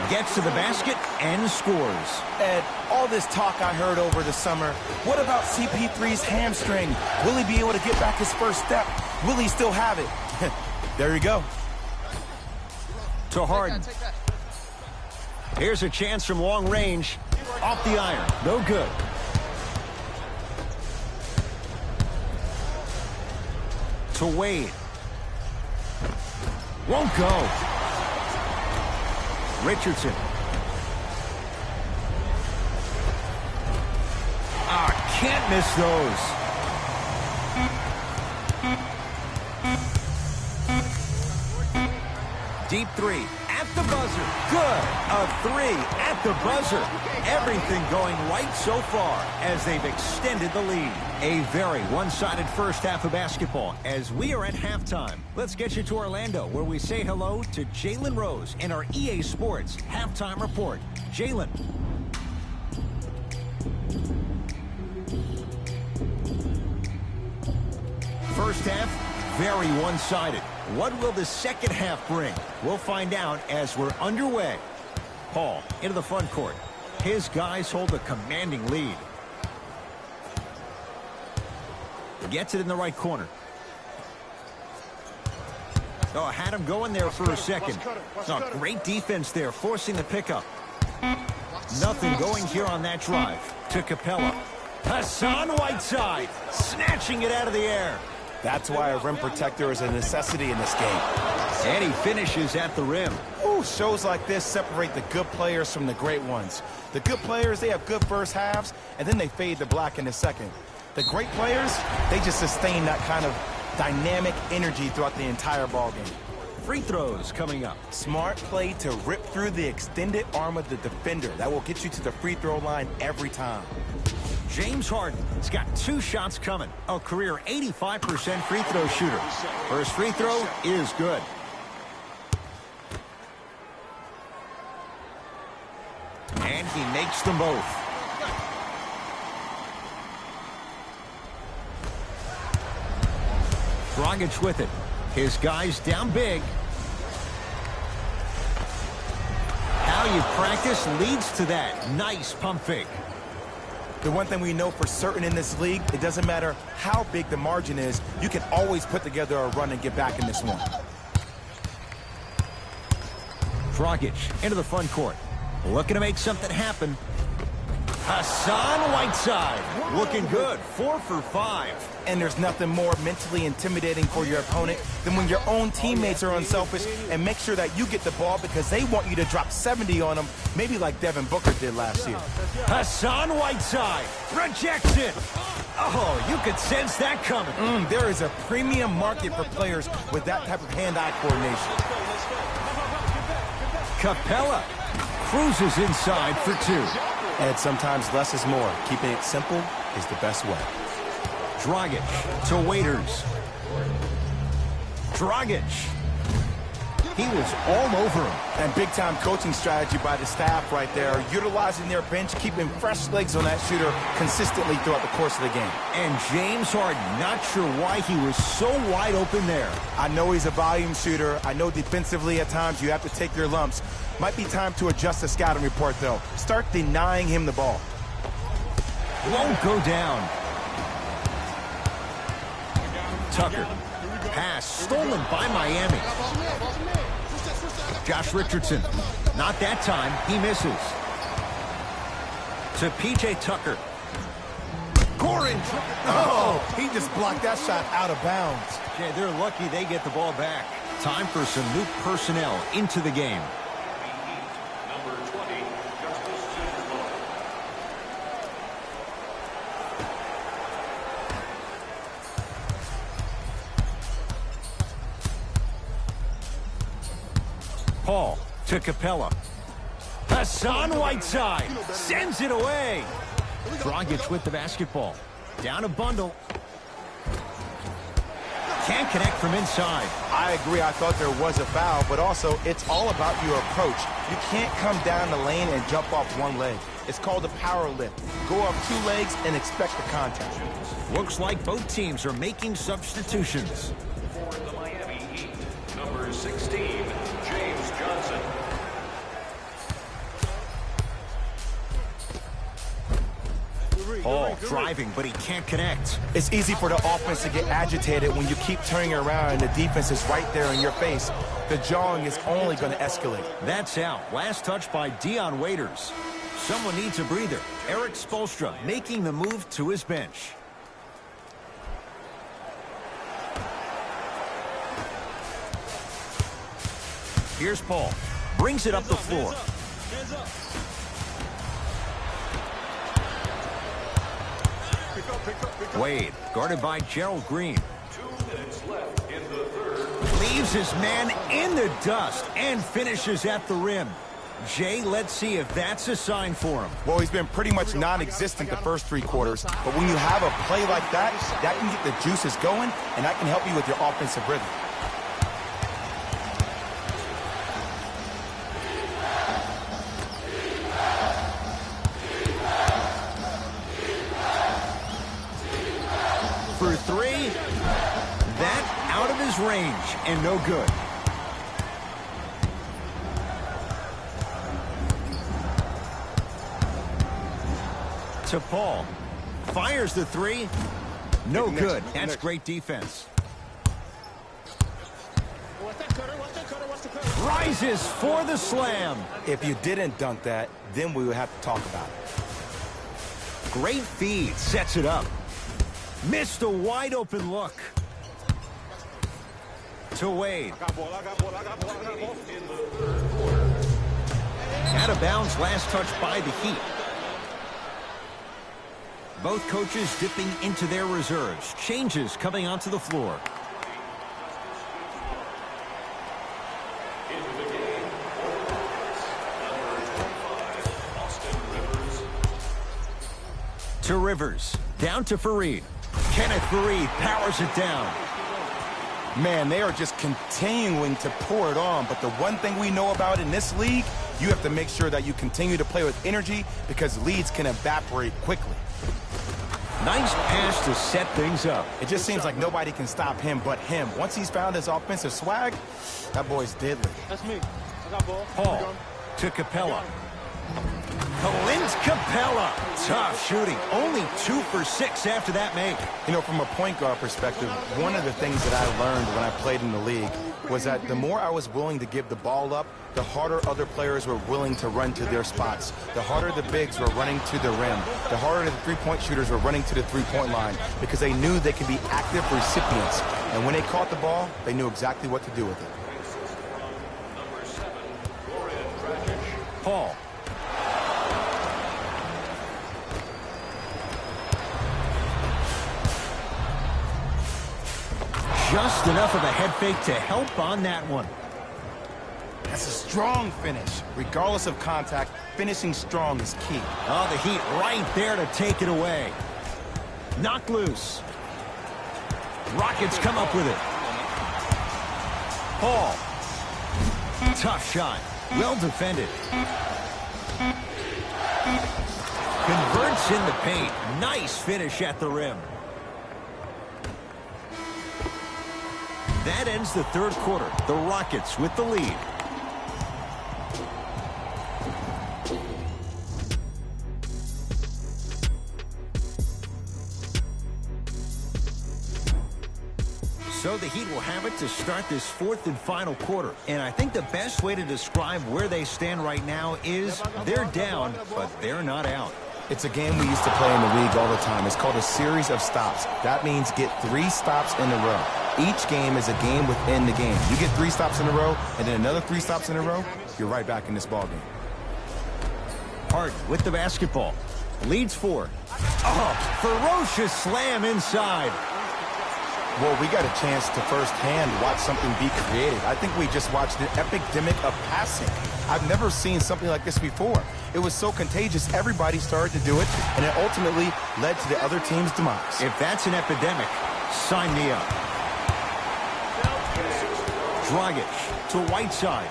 Gets to the basket and scores. Ed, all this talk I heard over the summer, what about CP3's hamstring? Will he be able to get back his first step? Will he still have it? There you go. To Harden. Here's a chance from long range. Off the iron. No good. To Wade. Won't go. Richardson. Can't miss those. Deep 3 at the buzzer. Good. A 3 at the buzzer. Everything going right so far as they've extended the lead. A very one-sided first half of basketball as we are at halftime. Let's get you to Orlando where we say hello to Jalen Rose in our EA Sports halftime report. Jalen. First half, very one-sided. What will the second half bring? We'll find out as we're underway. Paul into the front court. His guys hold a commanding lead. Gets it in the right corner. Oh, had him going there for a second. Oh, great defense there, forcing the pickup. Nothing going here on that drive. To Capella. Hassan Whiteside, snatching it out of the air. That's why a rim protector is a necessity in this game. And he finishes at the rim. Ooh, shows like this separate the good players from the great ones. The good players, they have good first halves, and then they fade to black in the second. The great players, they just sustain that kind of dynamic energy throughout the entire ballgame. Free throws coming up. Smart play to rip through the extended arm of the defender. That will get you to the free throw line every time. James Harden has got 2 shots coming. A career 85% free throw shooter. First free throw is good. And he makes them both. Dragic with it. His guys down big. How you practice leads to that. Nice pump fake. The one thing we know for certain in this league, it doesn't matter how big the margin is, you can always put together a run and get back in this one. Dragic into the front court. Looking to make something happen. Hassan Whiteside, looking good, 4 for 5. And there's nothing more mentally intimidating for your opponent than when your own teammates are unselfish and make sure that you get the ball because they want you to drop 70 on them, maybe like Devin Booker did last year. Hassan Whiteside rejects it. Oh, you could sense that coming. There is a premium market for players with that type of hand-eye coordination. Capella cruises inside for 2. And sometimes less is more. Keeping it simple is the best way. Dragic to Waiters. Dragic. He was all over him. And big-time coaching strategy by the staff right there, utilizing their bench, keeping fresh legs on that shooter consistently throughout the course of the game. And James Harden, not sure why he was so wide open there. I know he's a volume shooter. I know defensively at times you have to take your lumps. Might be time to adjust the scouting report, though. Start denying him the ball. Won't go down. Tucker. Pass stolen by Miami. Josh Richardson. Not that time. He misses. To P.J. Tucker. Goran. Oh, he just blocked that shot out of bounds. Yeah, they're lucky they get the ball back. Time for some new personnel into the game. Paul to Capella. Hassan Whiteside sends it away. Dragic with the basketball. Down a bundle. Can't connect from inside. I agree. I thought there was a foul, but also it's all about your approach. You can't come down the lane and jump off one leg. It's called a power lift. Go up 2 legs and expect the contact. Looks like both teams are making substitutions. For the Miami Heat, number 16, James Johnson. Paul driving, but he can't connect. It's easy for the offense to get agitated when you keep turning around and the defense is right there in your face. The jawing is only going to escalate. That's out. Last touch by Dion Waiters. Someone needs a breather. Eric Spoelstra making the move to his bench. Here's Paul. Brings it up the floor. Wade, guarded by Gerald Green. 2 minutes left in the third. Leaves his man in the dust and finishes at the rim. Jay, let's see if that's a sign for him. Well, he's been pretty much non-existent the first 3 quarters, but when you have a play like that, that can get the juices going, and that can help you with your offensive rhythm. For 3, that out of his range and no good. To Paul. Fires the 3. No good. That's great defense. Rises for the slam. If you didn't dunk that, then we would have to talk about it. Great feed. Sets it up. Missed a wide open look. To Wade. Out of bounds, last touch by the Heat. Both coaches dipping into their reserves. Changes coming onto the floor. Into the game, number 25, Austin Rivers. To Rivers. Down to Fareed. Kenneth Fareed powers it down. Man, they are just continuing to pour it on, but the one thing we know about in this league, you have to make sure that you continue to play with energy because leads can evaporate quickly. Nice pass to set things up. It just seems like nobody can stop him but him. Once he's found his offensive swag, that boy's deadly. That's me. I got ball. Paul to Capella. Clint Capella. Tough shooting. Only 2 for 6 after that make. You know, from a point guard perspective, one of the things that I learned when I played in the league was that the more I was willing to give the ball up, the harder other players were willing to run to their spots. The harder the bigs were running to the rim. The harder the three-point shooters were running to the three-point line because they knew they could be active recipients. And when they caught the ball, they knew exactly what to do with it. Paul. Just enough of a head fake to help on that one. That's a strong finish. Regardless of contact, finishing strong is key. Oh, the Heat right there to take it away. Knocked loose. Rockets come up with it. Paul. Tough shot. Well defended. Converts in the paint. Nice finish at the rim. That ends the third quarter. The Rockets with the lead. So the Heat will have it to start this fourth and final quarter. And I think the best way to describe where they stand right now is they're down, but they're not out. It's a game we used to play in the league all the time. It's called a series of stops. That means get 3 stops in a row. Each game is a game within the game. You get 3 stops in a row, and then another 3 stops in a row, you're right back in this ballgame. Hart with the basketball. Leads 4. Oh, ferocious slam inside. Well, we got a chance to firsthand watch something be created. I think we just watched an epidemic of passing. I've never seen something like this before. It was so contagious, everybody started to do it, and it ultimately led to the other team's demise. If that's an epidemic, sign me up. Dragic to Whiteside.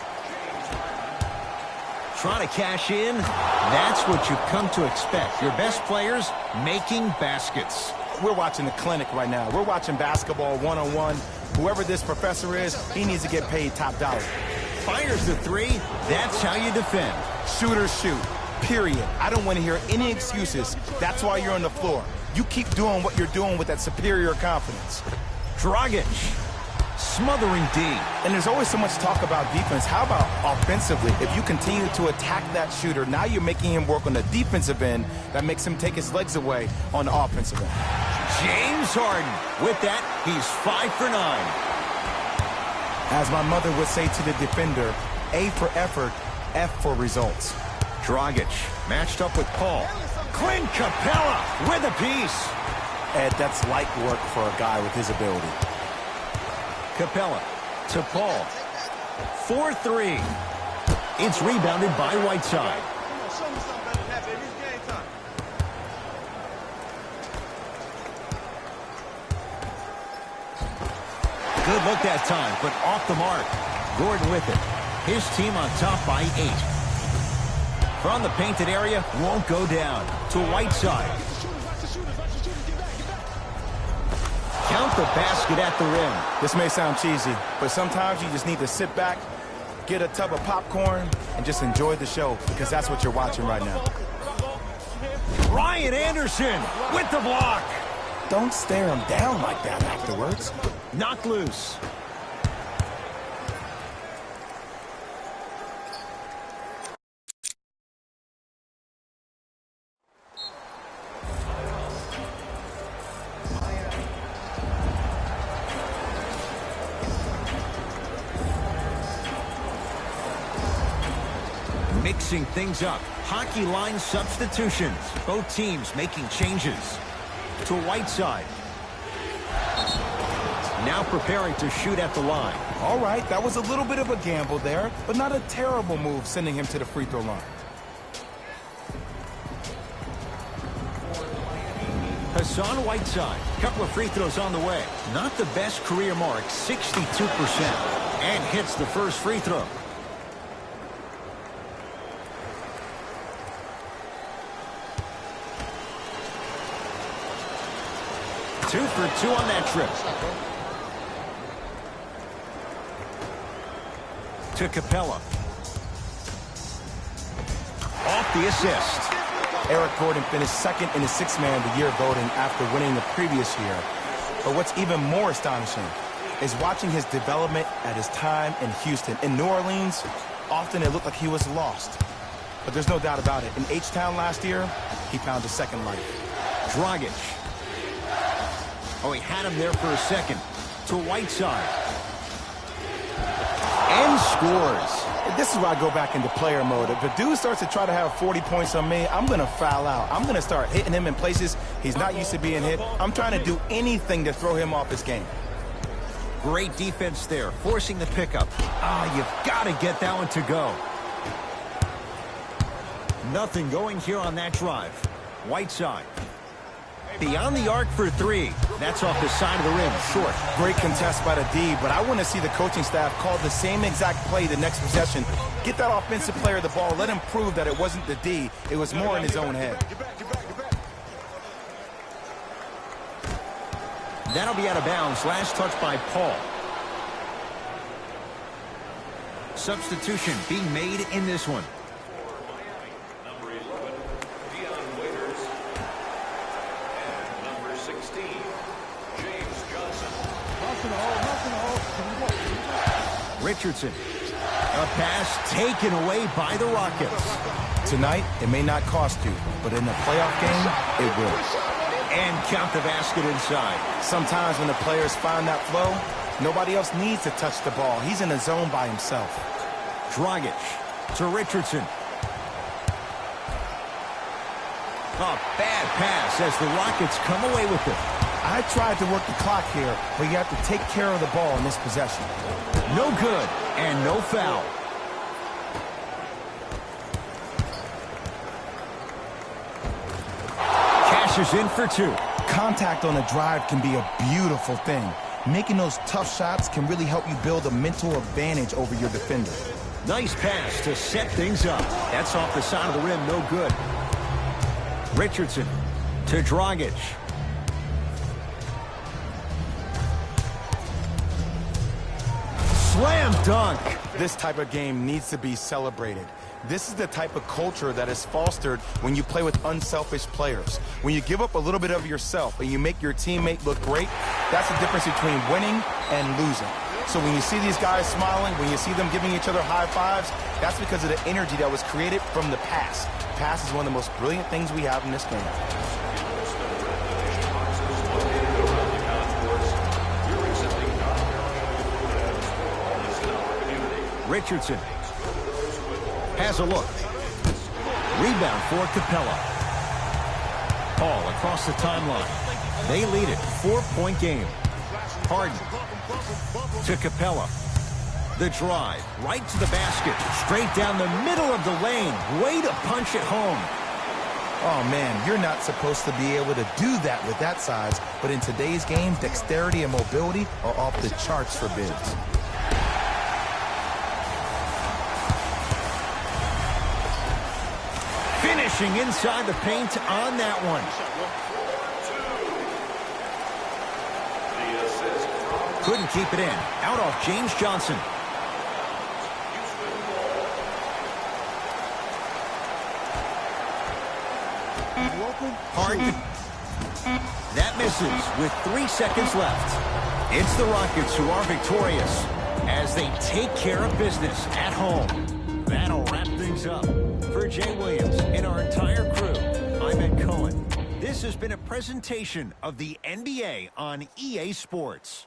Trying to cash in. That's what you've come to expect. Your best players making baskets. We're watching a clinic right now. We're watching basketball one-on-one. Whoever this professor is, he needs to get paid top dollar. Fires the 3. That's how you defend. Shooters shoot. Period. I don't want to hear any excuses. That's why you're on the floor. You keep doing what you're doing with that superior confidence. Dragic. Smothering D. And there's always so much talk about defense. How about offensively? If you continue to attack that shooter, now you're making him work on the defensive end. That makes him take his legs away on the offensive end. James Harden. With that, he's 5 for 9. As my mother would say to the defender, A for effort, F for results. Dragic matched up with Paul. Clint Capella with a piece. Ed, that's light work for a guy with his ability. Capella to Paul. 4-3. It's rebounded by Whiteside. Good look that time, but off the mark. Gordon with it. His team on top by 8. From the painted area, won't go down. To Whiteside. Count the basket at the rim. This may sound cheesy, but sometimes you just need to sit back, get a tub of popcorn, and just enjoy the show, because that's what you're watching right now. Ryan Anderson with the block. Don't stare him down like that afterwards. Knocked loose. Mixing things up. Hockey line substitutions. Both teams making changes. To Whiteside. Now preparing to shoot at the line. All right, that was a little bit of a gamble there, but not a terrible move sending him to the free throw line. Hassan Whiteside. Couple of free throws on the way. Not the best career mark, 62%. And hits the first free throw. Two for 2 on that trip. To Capella. Off the assist. Eric Gordon finished second in the Sixth Man of the Year voting after winning the previous year. But what's even more astonishing is watching his development at his time in Houston. In New Orleans, often it looked like he was lost. But there's no doubt about it. In H-Town last year, he found a second life. Dragic. Oh, he had him there for a second. To Whiteside. And scores. This is where I go back into player mode. If a dude starts to try to have 40 points on me, I'm going to foul out. I'm going to start hitting him in places he's not used to being hit. I'm trying to do anything to throw him off his game. Great defense there, forcing the pickup. You've got to get that one to go. Nothing going here on that drive. Whiteside. Beyond the arc for three. That's off the side of the rim, short. Great contest by the D, but I want to see the coaching staff call the same exact play the next possession. Get that offensive player the ball. Let him prove that it wasn't the D. It was more in his own head. That'll be out of bounds. Last touch by Paul. Substitution being made in this one. Number 11, Dion Waiters. And number 16, James Johnson. Richardson. A pass taken away by the Rockets. Tonight, it may not cost you, but in a playoff game, it will. And count the basket inside. Sometimes when the players find that flow, nobody else needs to touch the ball. He's in the zone by himself. Dragic to Richardson. A bad pass as the Rockets come away with it. I tried to work the clock here, but you have to take care of the ball in this possession. No good and no foul. Cash is in for two. Contact on a drive can be a beautiful thing. Making those tough shots can really help you build a mental advantage over your defender. Nice pass to set things up. That's off the side of the rim, no good. Richardson to Dragic. Slam dunk. This type of game needs to be celebrated. This is the type of culture that is fostered when you play with unselfish players. When you give up a little bit of yourself and you make your teammate look great, that's the difference between winning and losing. So when you see these guys smiling, when you see them giving each other high fives, that's because of the energy that was created from the pass. Pass is one of the most brilliant things we have in this game. Richardson has a look. Rebound for Capella. Paul across the timeline. They lead it. 4-point game. Harden to Capella. The drive right to the basket. Straight down the middle of the lane. Way to punch it home. Oh, man, you're not supposed to be able to do that with that size. But in today's game, dexterity and mobility are off the charts for bigs. Finishing inside the paint on that one. Couldn't keep it in. Out off James Johnson. Harden. That misses with 3 seconds left. It's the Rockets who are victorious as they take care of business at home. That'll wrap things up. For Jay Williams and our entire crew, I'm Ed Cohen. This has been a presentation of the NBA on EA Sports.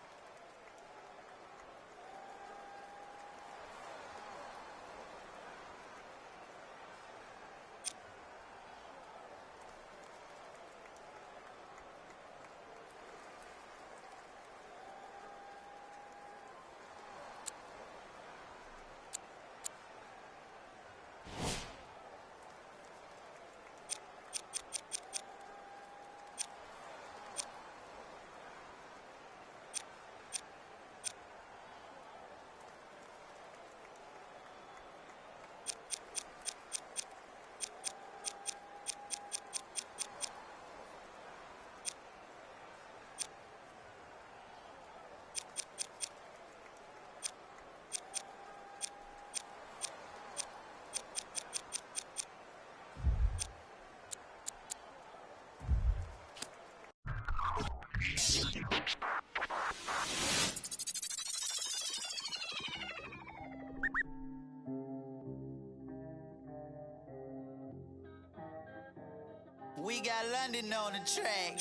We got London on the track.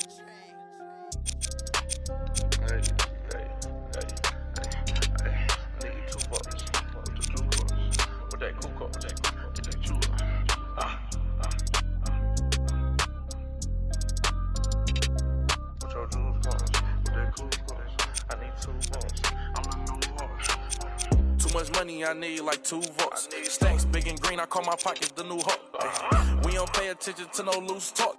Hey. I need $2. With that Kuko. With that Chula. With your jewels coins. With that Kuko. I need $2. I'm not no horse. Too much money, I need like 2 votes. Stacks big and green, I call my pockets the new hook. We don't pay attention to no loose talk.